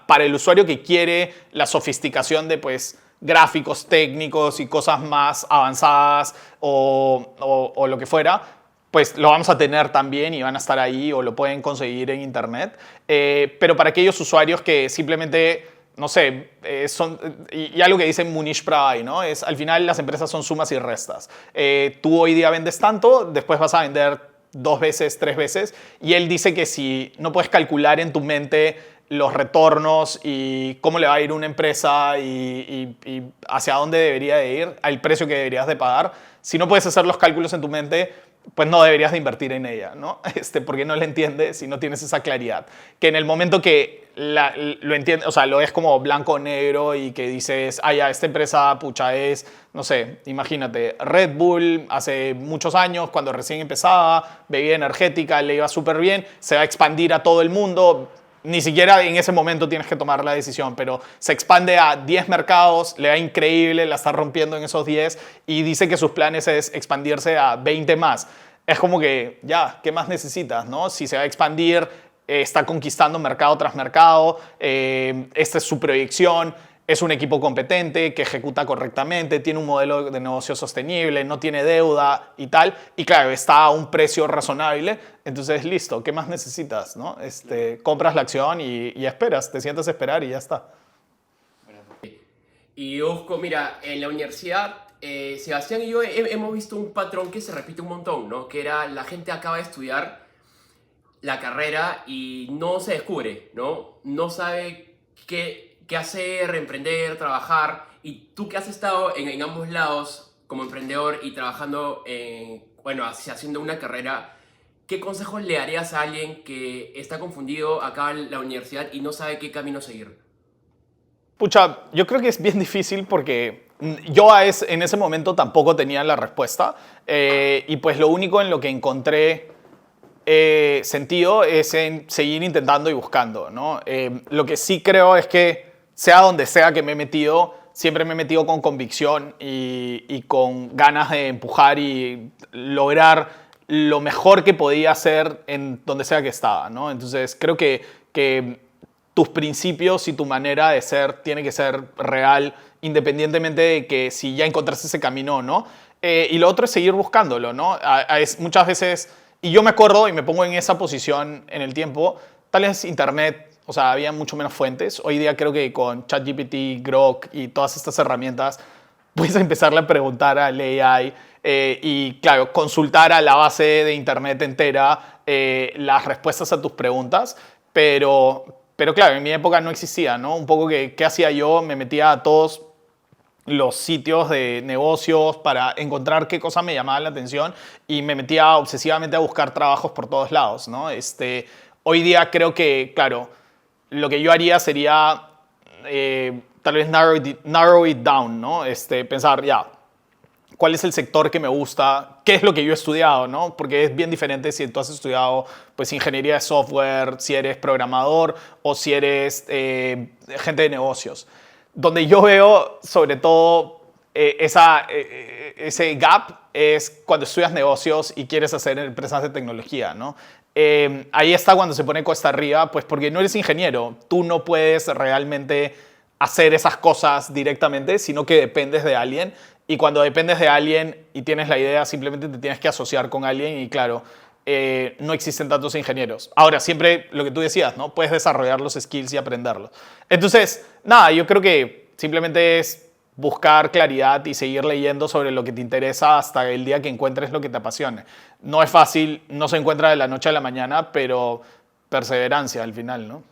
para el usuario que quiere la sofisticación de, pues, gráficos técnicos y cosas más avanzadas o lo que fuera, pues lo vamos a tener también y van a estar ahí o lo pueden conseguir en internet. Pero para aquellos usuarios que simplemente, no sé, y algo que dice Munish Prai, ¿no? Es al final las empresas son sumas y restas. Tú hoy día vendes tanto, después vas a vender 2 veces, 3 veces. Y él dice que si no puedes calcular en tu mente los retornos y cómo le va a ir una empresa y hacia dónde debería de ir, al precio que deberías de pagar, si no puedes hacer los cálculos en tu mente, pues no deberías de invertir en ella, ¿no? Porque no la entiendes si no tienes esa claridad. Que en el momento que lo entiendes, o sea, lo es como blanco o negro y que dices, ya, esta empresa, pucha, es, no sé, imagínate, Red Bull hace muchos años, cuando recién empezaba, bebida energética, le iba súper bien, se va a expandir a todo el mundo. Ni siquiera en ese momento tienes que tomar la decisión, pero se expande a 10 mercados, le va increíble, la está rompiendo en esos 10 y dice que sus planes es expandirse a 20 más. Es como que, ya, ¿qué más necesitas, no? Si se va a expandir, está conquistando mercado tras mercado, esta es su proyección. es un equipo competente, que ejecuta correctamente, tiene un modelo de negocio sostenible, no tiene deuda y tal. Y claro, está a un precio razonable. Entonces, listo, ¿qué más necesitas? ¿No? Compras la acción y esperas, te sientas a esperar y ya está. Y Dusko, mira, en la universidad, Sebastián y yo hemos visto un patrón que se repite un montón, ¿no? Que era la gente acaba de estudiar la carrera y no se descubre, ¿no? No sabe qué hacer, emprender, trabajar. Y tú que has estado en ambos lados como emprendedor y trabajando, bueno, haciendo una carrera, ¿qué consejos le darías a alguien que está confundido acá en la universidad y no sabe qué camino seguir? Pucha, yo creo que es bien difícil porque yo en ese momento tampoco tenía la respuesta y pues lo único en lo que encontré sentido es en seguir intentando y buscando, ¿no? Lo que sí creo es que sea donde sea que me he metido, siempre me he metido con convicción y con ganas de empujar y lograr lo mejor que podía hacer en donde sea que estaba, ¿no? Entonces creo que tus principios y tu manera de ser tiene que ser real, independientemente de que si ya encontraste ese camino o no. Y lo otro es seguir buscándolo, ¿no? Muchas veces, y yo me acuerdo y me pongo en esa posición en el tiempo, tal vez Internet, o sea, había mucho menos fuentes. Hoy día creo que con ChatGPT, Grok y todas estas herramientas, puedes empezarle a preguntar al AI y, claro, consultar a la base de Internet entera las respuestas a tus preguntas, pero claro, en mi época no existía, ¿no? Un poco ¿qué hacía yo? Me metía a todos los sitios de negocios para encontrar qué cosa me llamaba la atención y me metía obsesivamente a buscar trabajos por todos lados, ¿no? Hoy día creo que, claro, lo que yo haría sería tal vez narrow it down, ¿no? Pensar, ya, cuál es el sector que me gusta, qué es lo que yo he estudiado, ¿no? Porque es bien diferente si tú has estudiado pues, ingeniería de software, si eres programador o si eres gente de negocios. Donde yo veo sobre todo ese gap es cuando estudias negocios y quieres hacer empresas de tecnología, ¿no? Ahí está cuando se pone cuesta arriba, pues porque no eres ingeniero, tú no puedes realmente hacer esas cosas directamente, sino que dependes de alguien. Y cuando dependes de alguien y tienes la idea, simplemente te tienes que asociar con alguien y claro, no existen tantos ingenieros. Ahora, siempre lo que tú decías, ¿no? Puedes desarrollar los skills y aprenderlos. Entonces, nada, yo creo que simplemente es buscar claridad y seguir leyendo sobre lo que te interesa hasta el día que encuentres lo que te apasione. No es fácil, no se encuentra de la noche a la mañana, pero perseverancia al final, ¿no?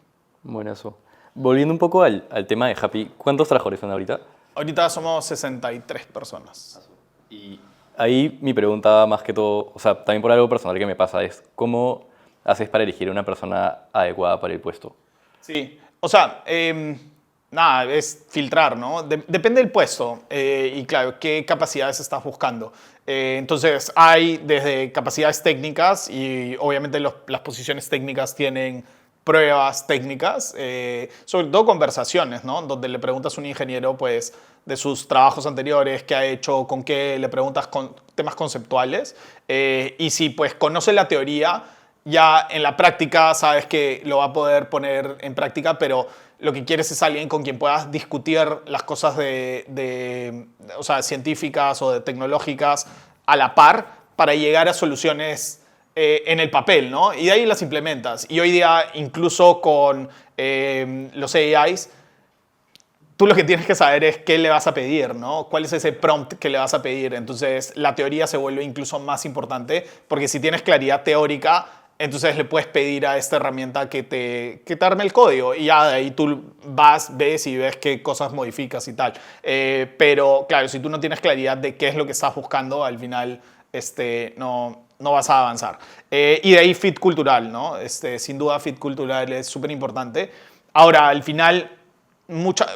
Bueno, eso. Volviendo un poco al tema de Happy, ¿cuántos trabajadores son ahorita? Ahorita somos 63 personas. Y ahí mi pregunta más que todo, o sea, también por algo personal que me pasa es, ¿cómo haces para elegir una persona adecuada para el puesto? Sí, o sea, nada, es filtrar, ¿no? Depende del puesto y claro, qué capacidades estás buscando. Entonces, hay desde capacidades técnicas y obviamente las posiciones técnicas tienen pruebas técnicas, sobre todo conversaciones, ¿no? Donde le preguntas a un ingeniero, pues, de sus trabajos anteriores, qué ha hecho, con qué, le preguntas con temas conceptuales. Y si, pues, conoce la teoría, ya en la práctica sabes que lo va a poder poner en práctica, pero lo que quieres es alguien con quien puedas discutir las cosas o sea, científicas o de tecnológicas a la par para llegar a soluciones en el papel, ¿no? Y de ahí las implementas. Y hoy día, incluso con los AIs, tú lo que tienes que saber es qué le vas a pedir, ¿no? ¿Cuál es ese prompt que le vas a pedir? Entonces, la teoría se vuelve incluso más importante porque si tienes claridad teórica, entonces le puedes pedir a esta herramienta que te arme el código y ya de ahí tú ves y ves qué cosas modificas y tal. Pero, claro, si tú no tienes claridad de qué es lo que estás buscando, al final no vas a avanzar. Y de ahí fit cultural, ¿no? Sin duda fit cultural es súper importante. Ahora, al final,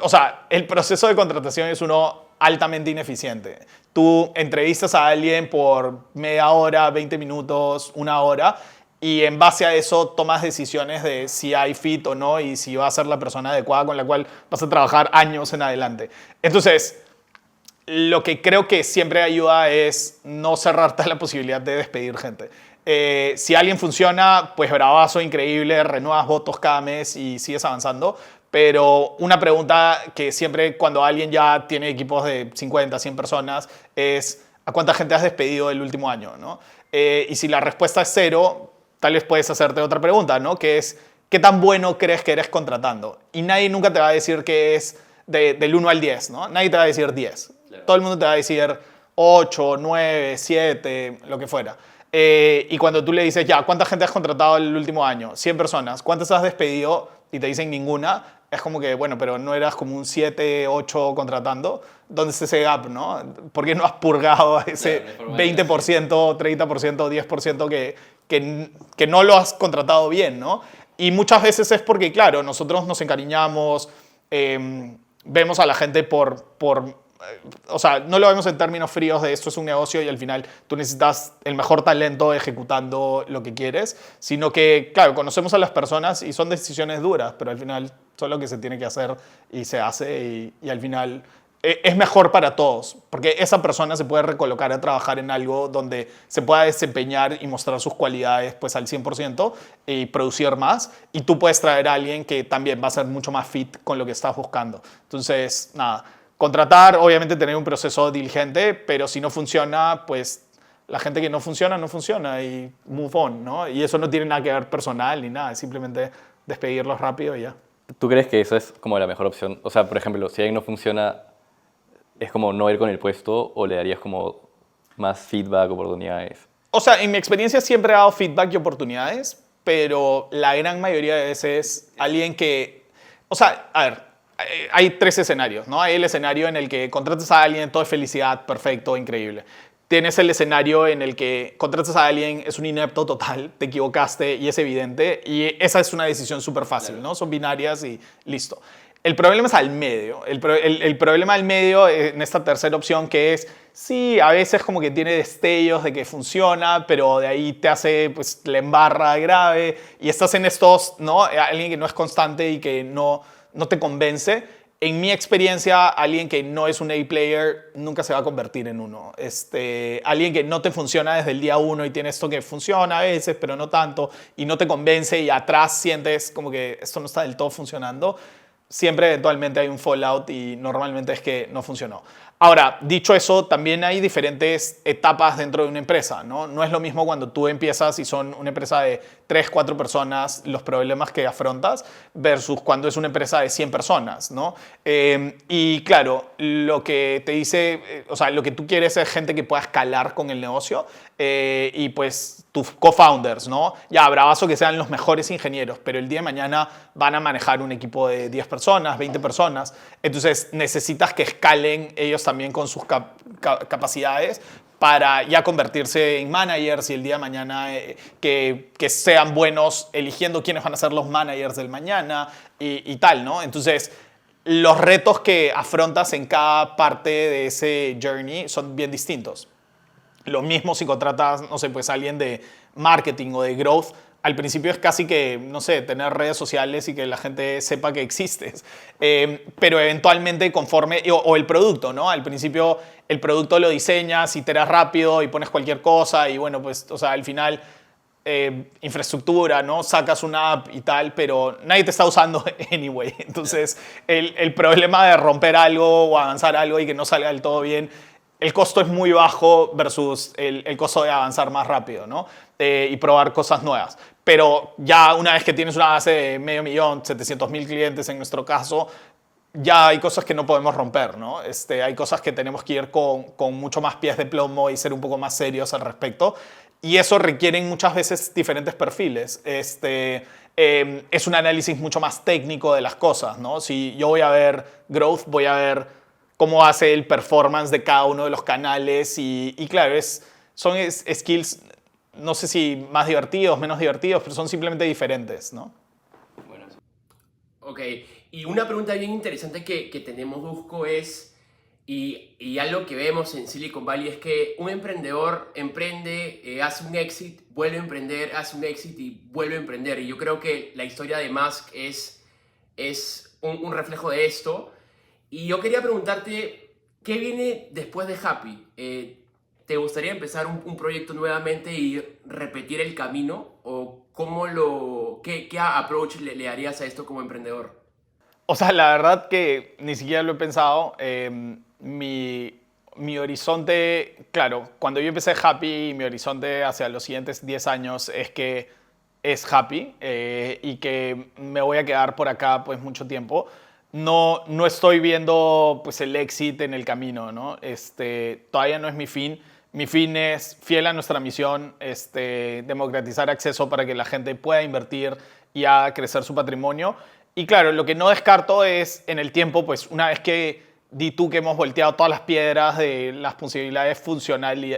o sea, el proceso de contratación es uno altamente ineficiente. Tú entrevistas a alguien por media hora, 20 minutos, una hora, y en base a eso tomas decisiones de si hay fit o no y si va a ser la persona adecuada con la cual vas a trabajar años en adelante. Entonces, lo que creo que siempre ayuda es no cerrarte a la posibilidad de despedir gente. Si alguien funciona, pues bravazo, increíble, renuevas votos cada mes y sigues avanzando. pero una pregunta que siempre cuando alguien ya tiene equipos de 50, 100 personas es ¿a cuánta gente has despedido el último año? ¿No? Y si la respuesta es cero, tal vez puedes hacerte otra pregunta, ¿no? Que es ¿qué tan bueno crees que eres contratando? Y nadie nunca te va a decir que es del 1 al 10, ¿no? Nadie te va a decir 10. Claro. Todo el mundo te va a decir 8, 9, 7, lo que fuera. Y cuando tú le dices, ya, ¿cuánta gente has contratado el último año? 100 personas. ¿Cuántas has despedido? Y te dicen ninguna. Es como que, bueno, pero no eras como un 7, 8 contratando. ¿Dónde está ese gap, no? ¿Por qué no has purgado ese 20%, 30%, 10% que no lo has contratado bien, ¿no? Y muchas veces es porque, claro, nosotros nos encariñamos, vemos a la gente o sea, no lo vemos en términos fríos de esto es un negocio y al final tú necesitas el mejor talento ejecutando lo que quieres, sino que, claro, conocemos a las personas y son decisiones duras, pero al final son lo que se tiene que hacer y se hace y al final es mejor para todos, porque esa persona se puede recolocar a trabajar en algo donde se pueda desempeñar y mostrar sus cualidades pues, al 100% y producir más, y tú puedes traer a alguien que también va a ser mucho más fit con lo que estás buscando. Entonces, nada, contratar, obviamente tener un proceso diligente, pero si no funciona, pues la gente que no funciona y move on, ¿no? Y eso no tiene nada que ver personal ni nada, es simplemente despedirlos rápido y ya. ¿Tú crees que eso es como la mejor opción? O sea, por ejemplo, si alguien no funciona, ¿es como no ir con el puesto o le darías como más feedback, oportunidades? O sea, en mi experiencia siempre he dado feedback y oportunidades, pero la gran mayoría de veces alguien que... O sea, a ver, hay tres escenarios, ¿no? Hay el escenario en el que contratas a alguien, todo es felicidad, perfecto, increíble. Tienes el escenario en el que contratas a alguien, es un inepto total, te equivocaste y es evidente, y esa es una decisión súper fácil, ¿no? Son binarias y listo. El problema es al medio. El problema al medio en esta tercera opción que es, sí, a veces como que tiene destellos de que funciona, pero de ahí te hace, pues, la embarra grave y estás en estos, ¿no? Alguien que no es constante y que no te convence. En mi experiencia, alguien que no es un A-player nunca se va a convertir en uno. Alguien que no te funciona desde el día uno y tiene esto que funciona a veces, pero no tanto, y no te convence y atrás sientes como que esto no está del todo funcionando, siempre eventualmente hay un fallout y normalmente es que no funcionó. Ahora, dicho eso, también hay diferentes etapas dentro de una empresa, ¿no? No es lo mismo cuando tú empiezas y son una empresa de 3, 4 personas, los problemas que afrontas, versus cuando es una empresa de 100 personas, ¿no? Y claro, lo que te dice, o sea, lo que tú quieres es gente que pueda escalar con el negocio y pues tus co-founders, ¿no? Ya, bravazo que sean los mejores ingenieros, pero el día de mañana van a manejar un equipo de 10 personas, 20 personas, entonces necesitas que escalen ellos también con sus capacidades para ya convertirse en managers y el día de mañana que sean buenos eligiendo quiénes van a ser los managers del mañana y tal, ¿no? Entonces, los retos que afrontas en cada parte de ese journey son bien distintos. Lo mismo si contratas, no sé, pues alguien de marketing o de growth. Al principio es casi que, no sé, tener redes sociales y que la gente sepa que existes. Pero eventualmente conforme, o el producto, ¿no? Al principio el producto lo diseñas, iteras rápido y pones cualquier cosa y bueno, pues, o sea, al final infraestructura, ¿no? Sacas una app y tal, pero nadie te está usando anyway. Entonces, el problema de romper algo o avanzar algo y que no salga del todo bien, el costo es muy bajo versus el costo de avanzar más rápido, ¿no? Y probar cosas nuevas. Pero ya una vez que tienes una base de 500,000, 700,000 clientes en nuestro caso, ya hay cosas que no podemos romper, ¿no? Hay cosas que tenemos que ir con mucho más pies de plomo y ser un poco más serios al respecto. Y eso requiere muchas veces diferentes perfiles. Es un análisis mucho más técnico de las cosas, ¿no? Si yo voy a ver growth, voy a ver cómo hace el performance de cada uno de los canales y claro, son skills, no sé si más divertidos, menos divertidos, pero son simplemente diferentes, ¿no? Bueno, sí. Ok, y una pregunta bien interesante que tenemos, Dusko, es, y algo que vemos en Silicon Valley es que un emprendedor emprende, hace un exit, vuelve a emprender, hace un exit y vuelve a emprender. Y yo creo que la historia de Musk es un reflejo de esto. Y yo quería preguntarte, ¿qué viene después de Happy? ¿Te gustaría empezar un proyecto nuevamente y repetir el camino? ¿O qué approach le harías a esto como emprendedor? O sea, la verdad que ni siquiera lo he pensado. Mi horizonte, claro, cuando yo empecé Happy, mi horizonte hacia los siguientes 10 años es que es Happy y que me voy a quedar por acá pues mucho tiempo. No estoy viendo pues el éxito en el camino, ¿no? Todavía no es mi fin. Mi fin es, fiel a nuestra misión, democratizar acceso para que la gente pueda invertir y haga crecer su patrimonio. Y claro, lo que no descarto es en el tiempo, pues una vez que di tú que hemos volteado todas las piedras de las posibilidades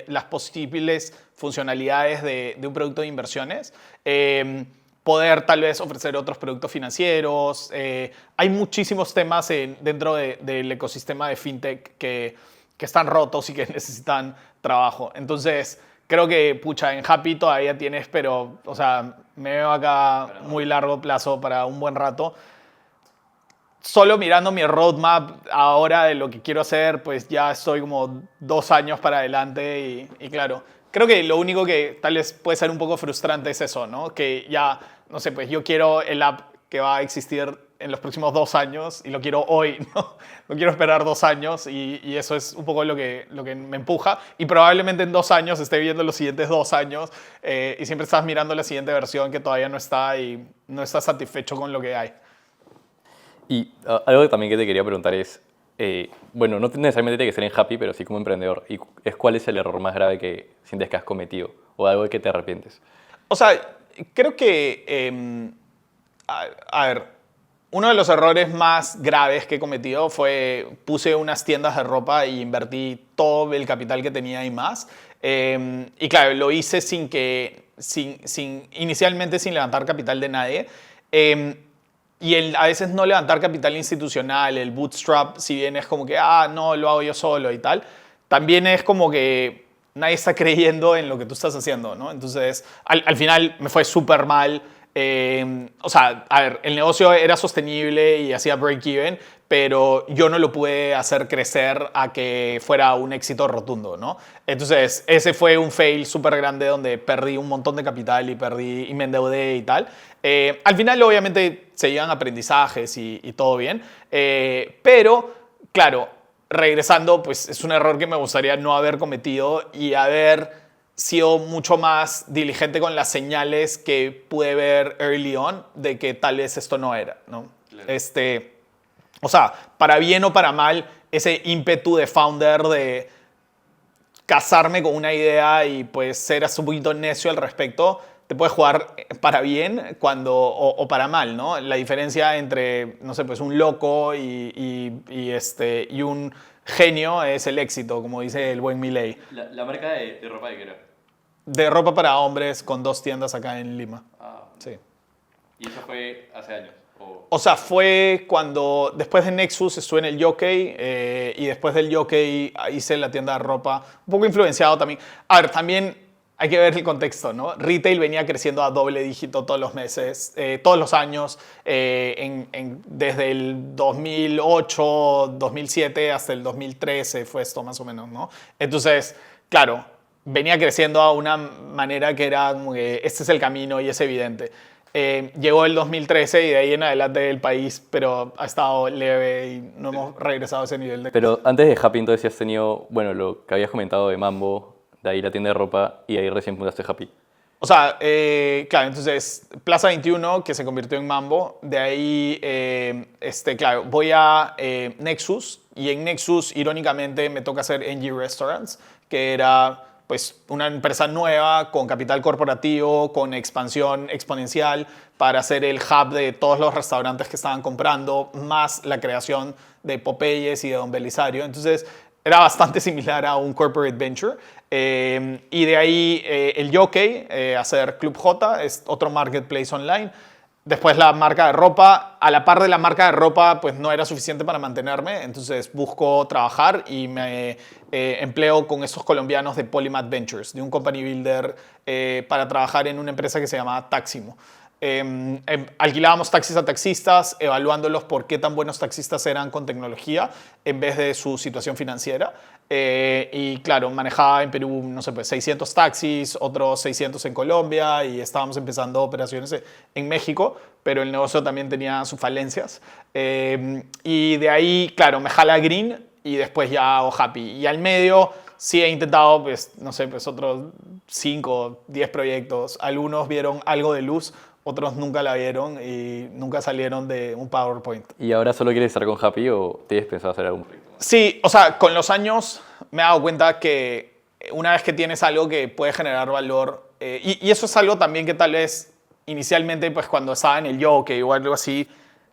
las posibles funcionalidades de un producto de inversiones, poder tal vez ofrecer otros productos financieros. Hay muchísimos temas dentro del ecosistema de fintech que están rotos y que necesitan trabajo. Entonces, creo que, pucha, en Happy todavía tienes, pero, o sea, me veo acá muy largo plazo para un buen rato. Solo mirando mi roadmap ahora de lo que quiero hacer, pues ya estoy como 2 años para adelante y claro, creo que lo único que tal vez puede ser un poco frustrante es eso, ¿no? Que ya, no sé, pues yo quiero el app que va a existir en los próximos 2 años y lo quiero hoy, ¿no? No quiero esperar 2 años y eso es un poco lo que me empuja. Y probablemente en 2 años esté viendo los siguientes 2 años y siempre estás mirando la siguiente versión que todavía no está y no estás satisfecho con lo que hay. Y algo también que te quería preguntar es, bueno, no necesariamente tiene que ser en Happy, pero sí como emprendedor, y es cuál es el error más grave que sientes que has cometido o algo de que te arrepientes. O sea, creo que, a ver, uno de los errores más graves que he cometido fue puse unas tiendas de ropa y invertí todo el capital que tenía y más. Y claro, lo hice inicialmente sin levantar capital de nadie. Y a veces no levantar capital institucional, el bootstrap, si bien es como que, no, lo hago yo solo y tal, también es como que nadie está creyendo en lo que tú estás haciendo, ¿no? Entonces, al final me fue súper mal. O sea, a ver, el negocio era sostenible y hacía break-even, pero yo no lo pude hacer crecer a que fuera un éxito rotundo, ¿no? Entonces, ese fue un fail súper grande donde perdí un montón de capital y me endeudé y tal. Al final, obviamente, se llevan aprendizajes y todo bien, pero, claro, regresando, pues es un error que me gustaría no haber cometido y haber sido mucho más diligente con las señales que pude ver early on de que tal vez esto no era, ¿no? Claro. O sea, para bien o para mal, ese ímpetu de founder de casarme con una idea y pues ser hasta un poquito necio al respecto, te puede jugar para bien o para mal, ¿no? La diferencia entre, no sé, pues un loco y un genio es el éxito, como dice el buen Milei. La marca de ropa de qué era. De ropa para hombres con 2 tiendas acá en Lima. Sí. ¿Y eso fue hace años? O sea, fue cuando después de Nexus estuve en el Jockey y después del Jockey hice la tienda de ropa, un poco influenciado también. A ver, también hay que ver el contexto, ¿no? Retail venía creciendo a doble dígito todos los meses, todos los años, desde el 2008, 2007 hasta el 2013 fue esto más o menos, ¿no? Entonces, claro, venía creciendo a una manera que era como que este es el camino y es evidente. Llegó el 2013 y de ahí en adelante el país, pero ha estado leve y no hemos regresado a ese nivel de... Pero antes de Happy, entonces, sí has tenido, bueno, lo que habías comentado de Mambo, de ahí la tienda de ropa y ahí recién fundaste Happy. O sea, claro, entonces Plaza 21, que se convirtió en Mambo, de ahí, claro, voy a Nexus y en Nexus, irónicamente, me toca hacer NG Restaurants, que era pues una empresa nueva con capital corporativo, con expansión exponencial para ser el hub de todos los restaurantes que estaban comprando, más la creación de Popeyes y de Don Belisario. Entonces, era bastante similar a un corporate venture. Y de ahí el Jockey, hacer Club J, es otro marketplace online. Después la marca de ropa. A la par de la marca de ropa, pues no era suficiente para mantenerme. Entonces busco trabajar y me empleo con estos colombianos de Polymath Ventures, de un company builder para trabajar en una empresa que se llama Taximo. Alquilábamos taxis a taxistas, evaluándolos por qué tan buenos taxistas eran con tecnología en vez de su situación financiera. Y claro, manejaba en Perú, no sé, pues 600 taxis, otros 600 en Colombia y estábamos empezando operaciones en México. pero el negocio también tenía sus falencias. Y de ahí, claro, me jala Green y después ya hago Happy. Y al medio sí he intentado, pues, no sé, pues otros 5, 10 proyectos. Algunos vieron algo de luz, otros nunca la vieron y nunca salieron de un PowerPoint. ¿Y ahora solo quieres estar con Happy o tienes pensado hacer algún proyecto más? Sí, o sea, con los años me he dado cuenta que una vez que tienes algo que puede generar valor, y eso es algo también que tal vez inicialmente, pues cuando estaba en el Yoke o algo así,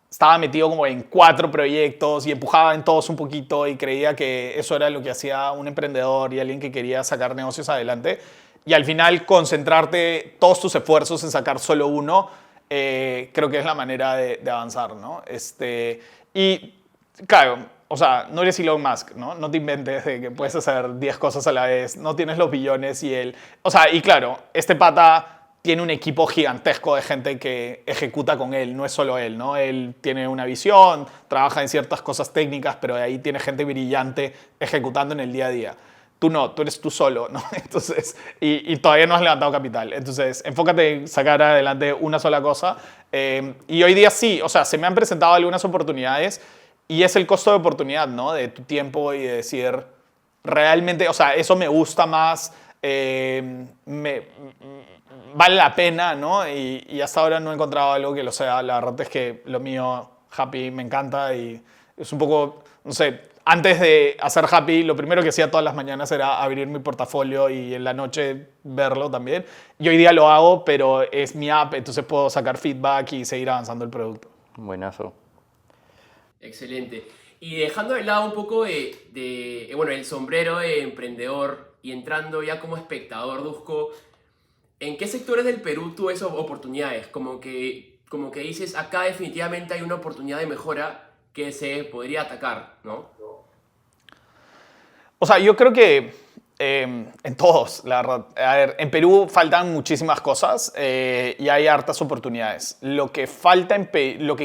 estaba metido como en 4 proyectos y empujaba en todos un poquito y creía que eso era lo que hacía un emprendedor y alguien que quería sacar negocios adelante. Y al final concentrarte todos tus esfuerzos en sacar solo uno, creo que es la manera de avanzar, ¿no? Y claro, o sea, no eres Elon Musk, ¿no? No te inventes de que puedes hacer 10 cosas a la vez, no tienes los billones y él... O sea, y claro, este pata tiene un equipo gigantesco de gente que ejecuta con él, no es solo él, ¿no? Él tiene una visión, trabaja en ciertas cosas técnicas, pero de ahí tiene gente brillante ejecutando en el día a día. Tú no, tú eres tú solo, ¿no? Entonces, y todavía no has levantado capital. Entonces, enfócate en sacar adelante una sola cosa. Y hoy día sí, o sea, se me han presentado algunas oportunidades y es el costo de oportunidad, ¿no? De tu tiempo y de decir, realmente, o sea, eso me gusta más, vale la pena, ¿no? Y hasta ahora no he encontrado algo que lo sea. La verdad es que lo mío, Happy, me encanta y es un poco, no sé, antes de hacer Happy, lo primero que hacía todas las mañanas era abrir mi portafolio y en la noche verlo también. Y hoy día lo hago, pero es mi app, entonces puedo sacar feedback y seguir avanzando el producto. Buenazo. Excelente. Y dejando de lado un poco bueno, el sombrero de emprendedor y entrando ya como espectador, Dusko, ¿en qué sectores del Perú tú ves oportunidades? Como que dices, acá definitivamente hay una oportunidad de mejora que se podría atacar, ¿no? O sea, yo creo que en todos, la verdad. A ver, en Perú faltan muchísimas cosas y hay hartas oportunidades. Lo que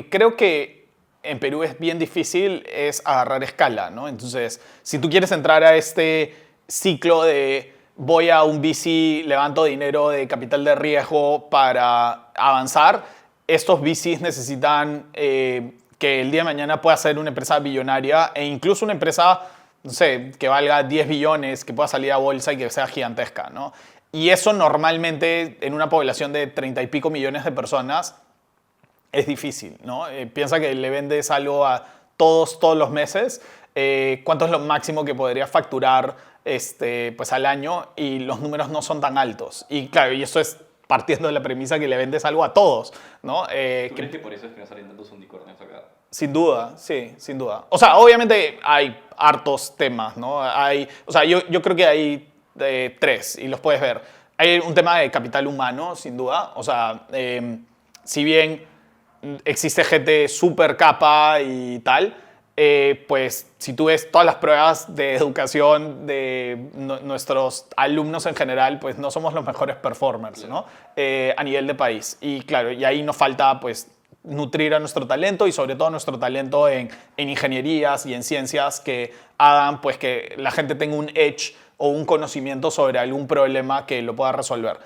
creo que en Perú es bien difícil es agarrar escala, ¿no? Entonces, si tú quieres entrar a este ciclo de voy a un VC, levanto dinero de capital de riesgo para avanzar, estos VCs necesitan que el día de mañana pueda ser una empresa billonaria e incluso una empresa, no sé, que valga 10 billones, que pueda salir a bolsa y que sea gigantesca, ¿no? Y eso normalmente en una población de 30 y pico millones de personas es difícil, ¿no? Piensa que le vendes algo a todos los meses, ¿cuánto es lo máximo que podría facturar pues al año? Y los números no son tan altos. Y claro, y eso es partiendo de la premisa que le vendes algo a todos, ¿no? ¿Tú crees que por eso es que no salen tantos unicornios acá? Sin duda, sí, sin duda. O sea, obviamente hay hartos temas, ¿no? O sea, yo creo que hay 3 y los puedes ver. Hay un tema de capital humano, sin duda. O sea, si bien existe gente súper capa y tal, pues si tú ves todas las pruebas de educación de nuestros alumnos en general, pues no somos los mejores performers, ¿no? A nivel de país. Y claro, y ahí nos falta pues nutrir a nuestro talento y sobre todo nuestro talento en ingenierías y en ciencias que hagan pues que la gente tenga un edge o un conocimiento sobre algún problema que lo pueda resolver.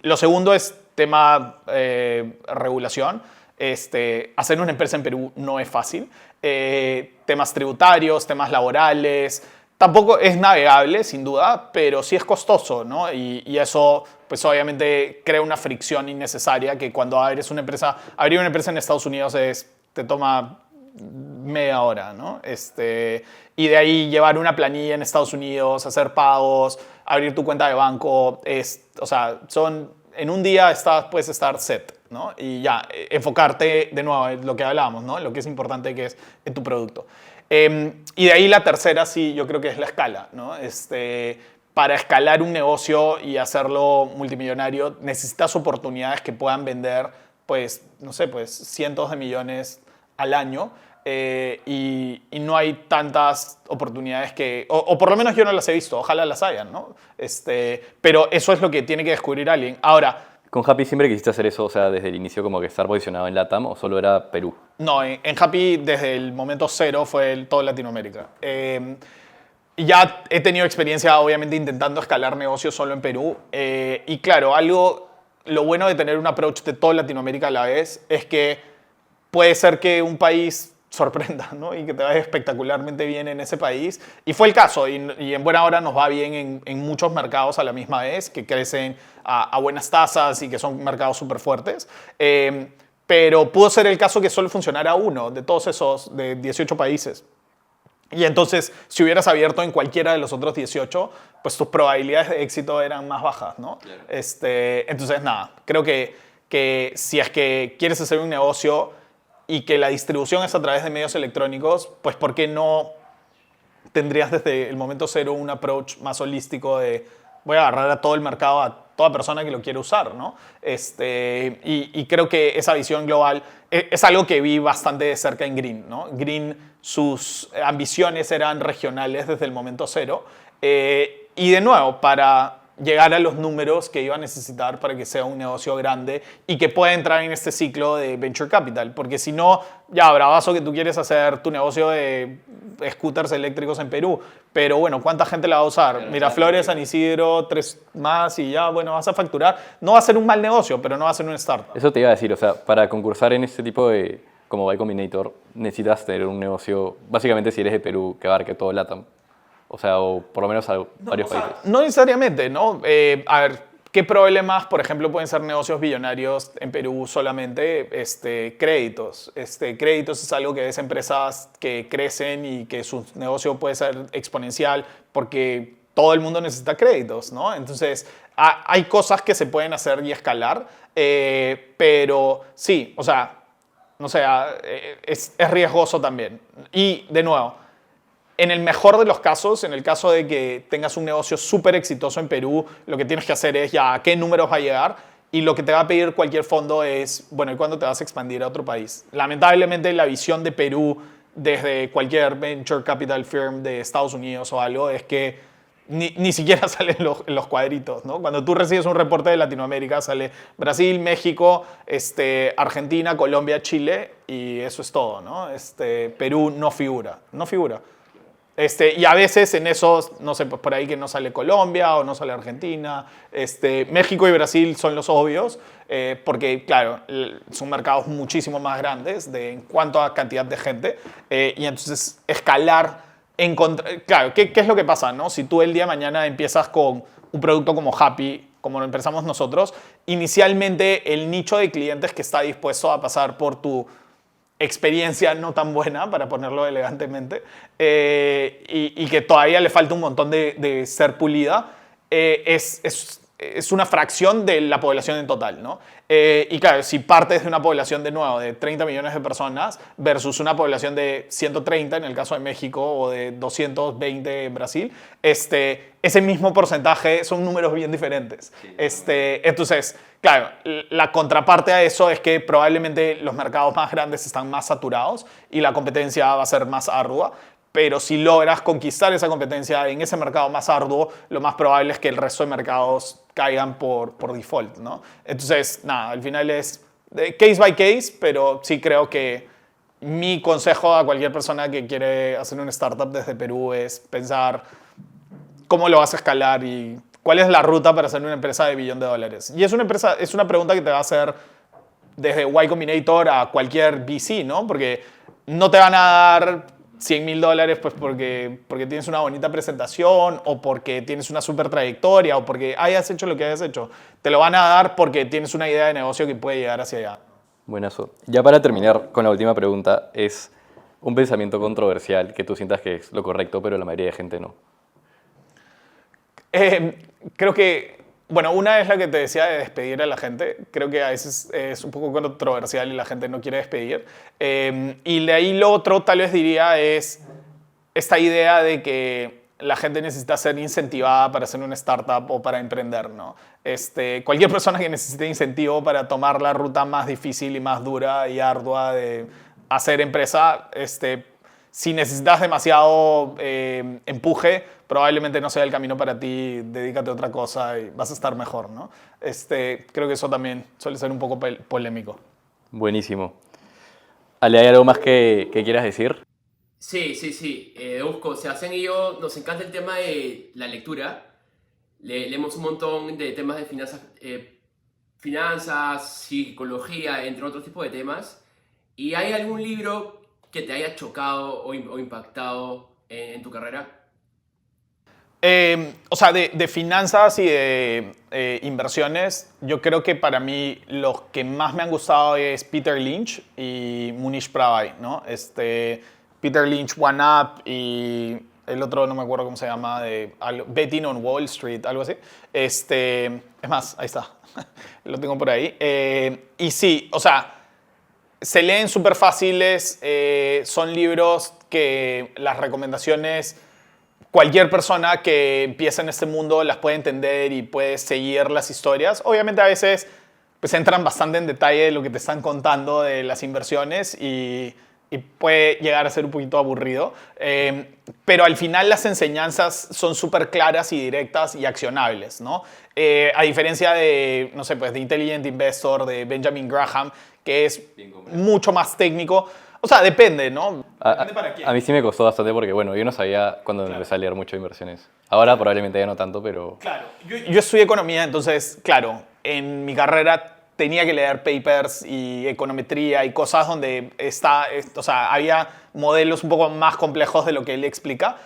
Lo segundo es tema regulación. Hacer una empresa en Perú no es fácil. Temas tributarios, temas laborales. Tampoco es navegable, sin duda, pero sí es costoso, ¿no? Y eso, pues obviamente, crea una fricción innecesaria que cuando abrir una empresa en Estados Unidos te toma media hora, ¿no? Y de ahí llevar una planilla en Estados Unidos, hacer pagos, abrir tu cuenta de banco, o sea, en un día puedes estar set, ¿no? Y ya, enfocarte de nuevo en lo que hablábamos, ¿no? Lo que es importante que es en tu producto. Y de ahí la tercera, sí, yo creo que es la escala, ¿no? Para escalar un negocio y hacerlo multimillonario, necesitas oportunidades que puedan vender, pues, no sé, pues cientos de millones al año. Y no hay tantas oportunidades o por lo menos yo no las he visto, ojalá las hayan, ¿no? Pero eso es lo que tiene que descubrir alguien. Ahora, ¿con Happy siempre quisiste hacer eso, o sea, desde el inicio como que estar posicionado en LATAM o solo era Perú? No, en Happy desde el momento cero fue todo Latinoamérica. Ya he tenido experiencia, obviamente, intentando escalar negocios solo en Perú. Y claro, algo lo bueno de tener un approach de toda Latinoamérica a la vez es que puede ser que un país sorprenda, ¿no? Y que te vaya espectacularmente bien en ese país. Y fue el caso, y en buena hora nos va bien en muchos mercados a la misma vez, que crecen a buenas tasas y que son mercados súper fuertes. Pero pudo ser el caso que solo funcionara uno de todos esos, de 18 países. Y entonces, si hubieras abierto en cualquiera de los otros 18, pues tus probabilidades de éxito eran más bajas, ¿no? Claro. Entonces, nada, creo que si es que quieres hacer un negocio y que la distribución es a través de medios electrónicos, pues ¿por qué no tendrías desde el momento cero un approach más holístico de voy a agarrar a todo el mercado, a toda persona que lo quiere usar, ¿no? Y creo que esa visión global es algo que vi bastante de cerca en Green, ¿no? Green, sus ambiciones eran regionales desde el momento cero. Y de nuevo, para llegar a los números que iba a necesitar para que sea un negocio grande y que pueda entrar en este ciclo de venture capital. Porque si no, ya, bravazo que tú quieres hacer tu negocio de scooters eléctricos en Perú, pero bueno, ¿cuánta gente la va a usar? Claro, Miraflores, claro. San Isidro, 3 más y ya, bueno, vas a facturar. No va a ser un mal negocio, pero no va a ser un startup. Eso te iba a decir, o sea, para concursar en este tipo de, como Y Combinator, necesitas tener un negocio, básicamente si eres de Perú, que abarque todo LATAM. O sea, o por lo menos a varios países. No necesariamente, ¿no? A ver, ¿qué problemas, por ejemplo, pueden ser negocios billonarios en Perú solamente? Créditos. Créditos es algo que es empresas que crecen y que su negocio puede ser exponencial porque todo el mundo necesita créditos, ¿no? Entonces, hay cosas que se pueden hacer y escalar, pero sí, o sea, no sé, es riesgoso también. Y, de nuevo, en el mejor de los casos, en el caso de que tengas un negocio súper exitoso en Perú, lo que tienes que hacer es ya a qué números va a llegar y lo que te va a pedir cualquier fondo es, bueno, ¿y cuándo te vas a expandir a otro país? Lamentablemente la visión de Perú desde cualquier venture capital firm de Estados Unidos o algo es que ni siquiera salen los cuadritos, ¿no? Cuando tú recibes un reporte de Latinoamérica sale Brasil, México, Argentina, Colombia, Chile y eso es todo, ¿no? Perú no figura, no figura. Y a veces en esos, no sé, pues por ahí que no sale Colombia o no sale Argentina. México y Brasil son los obvios, porque, claro, son mercados muchísimo más grandes en cuanto a cantidad de gente. Y entonces escalar, claro, ¿qué es lo que pasa, no? Si tú el día de mañana empiezas con un producto como Happy, como lo empezamos nosotros, inicialmente el nicho de clientes que está dispuesto a pasar por tu experiencia no tan buena, para ponerlo elegantemente, y que todavía le falta un montón de ser pulida, es una fracción de la población en total, ¿no? Y claro, si partes de una población de nuevo de 30 millones de personas versus una población de 130 en el caso de México o de 220 en Brasil, ese mismo porcentaje son números bien diferentes. Entonces, claro, la contraparte a eso es que probablemente los mercados más grandes están más saturados y la competencia va a ser más ardua. Pero si logras conquistar esa competencia en ese mercado más arduo, lo más probable es que el resto de mercados caigan por default, ¿no? Entonces, nada, al final es case by case, pero sí creo que mi consejo a cualquier persona que quiere hacer una startup desde Perú es pensar cómo lo vas a escalar y cuál es la ruta para hacer una empresa de $1 billón. Y es una pregunta que te va a hacer desde Y Combinator a cualquier VC, ¿no? Porque no te van a dar $100,000 pues porque tienes una bonita presentación o porque tienes una super trayectoria o porque hayas hecho lo que hayas hecho. Te lo van a dar porque tienes una idea de negocio que puede llegar hacia allá. Buenazo. Ya para terminar con la última pregunta, es un pensamiento controversial que tú sientas que es lo correcto, pero la mayoría de gente no. Creo que, bueno, una es la que te decía de despedir a la gente. Creo que a veces es un poco controversial y la gente no quiere despedir. Y de ahí lo otro, tal vez diría, es esta idea de que la gente necesita ser incentivada para hacer una startup o para emprender, ¿no? Cualquier persona que necesite incentivo para tomar la ruta más difícil y más dura y ardua de hacer empresa, si necesitas demasiado empuje, probablemente no sea el camino para ti, dedícate a otra cosa y vas a estar mejor, ¿no? Creo que eso también suele ser un poco polémico. Buenísimo. Ale, ¿hay algo más que quieras decir? Sí. Dusko, Sebastián y yo nos encanta el tema de la lectura. Leemos un montón de temas de finanzas finanzas, psicología, entre otros tipos de temas. ¿Y hay algún libro que te haya chocado o impactado en tu carrera? O sea, de finanzas y de inversiones, yo creo que para mí los que más me han gustado es Peter Lynch y Munish Prabhay, ¿no? Peter Lynch, One Up, y el otro no me acuerdo cómo se llama, Betting on Wall Street, algo así. Es más, ahí está, lo tengo por ahí. Y sí, o sea, se leen súper fáciles, son libros que las recomendaciones, cualquier persona que empieza en este mundo las puede entender y puede seguir las historias. Obviamente a veces pues entran bastante en detalle de lo que te están contando de las inversiones y puede llegar a ser un poquito aburrido. Pero al final las enseñanzas son súper claras y directas y accionables, ¿no? A diferencia de, no sé, pues de Intelligent Investor, de Benjamin Graham, que es mucho más técnico. O sea, depende, ¿no? Depende para quién. A mí sí me costó bastante porque, bueno, yo no sabía cuando empecé a leer mucho de inversiones. Ahora probablemente ya no tanto, pero... Claro, yo estudié economía, entonces, claro, en mi carrera tenía que leer papers y econometría y cosas donde o sea, había modelos un poco más complejos de lo que él explica.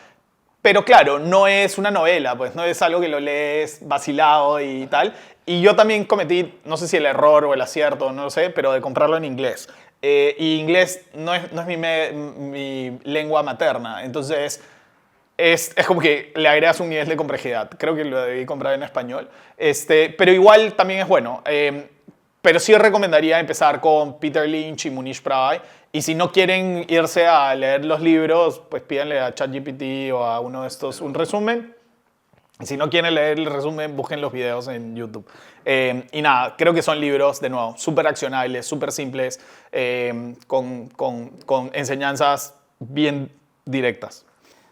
Pero claro, no es una novela, pues no es algo que lo lees vacilado y tal. Y yo también cometí, no sé si el error o el acierto, no lo sé, pero de comprarlo en inglés. Y inglés no es mi lengua materna, entonces es como que le agregas un nivel de complejidad. Creo que lo debí comprar en español, pero igual también es bueno. Pero sí recomendaría empezar con Peter Lynch y Munish Prabhay. Y si no quieren irse a leer los libros, pues pídanle a ChatGPT o a uno de estos un resumen. Y si no quieren leer el resumen, busquen los videos en YouTube. Y nada, creo que son libros, de nuevo, súper accionables, súper simples, con enseñanzas bien directas.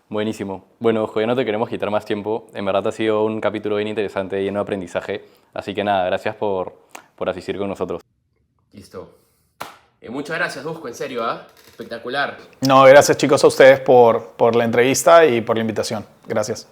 Buenísimo. Bueno, Ojo, ya no te queremos quitar más tiempo. En verdad ha sido un capítulo bien interesante, lleno de aprendizaje. Así que nada, gracias por asistir con nosotros. Listo. Muchas gracias, Dusko, en serio, ¿ah? Espectacular. No, gracias chicos a ustedes por la entrevista y por la invitación. Gracias.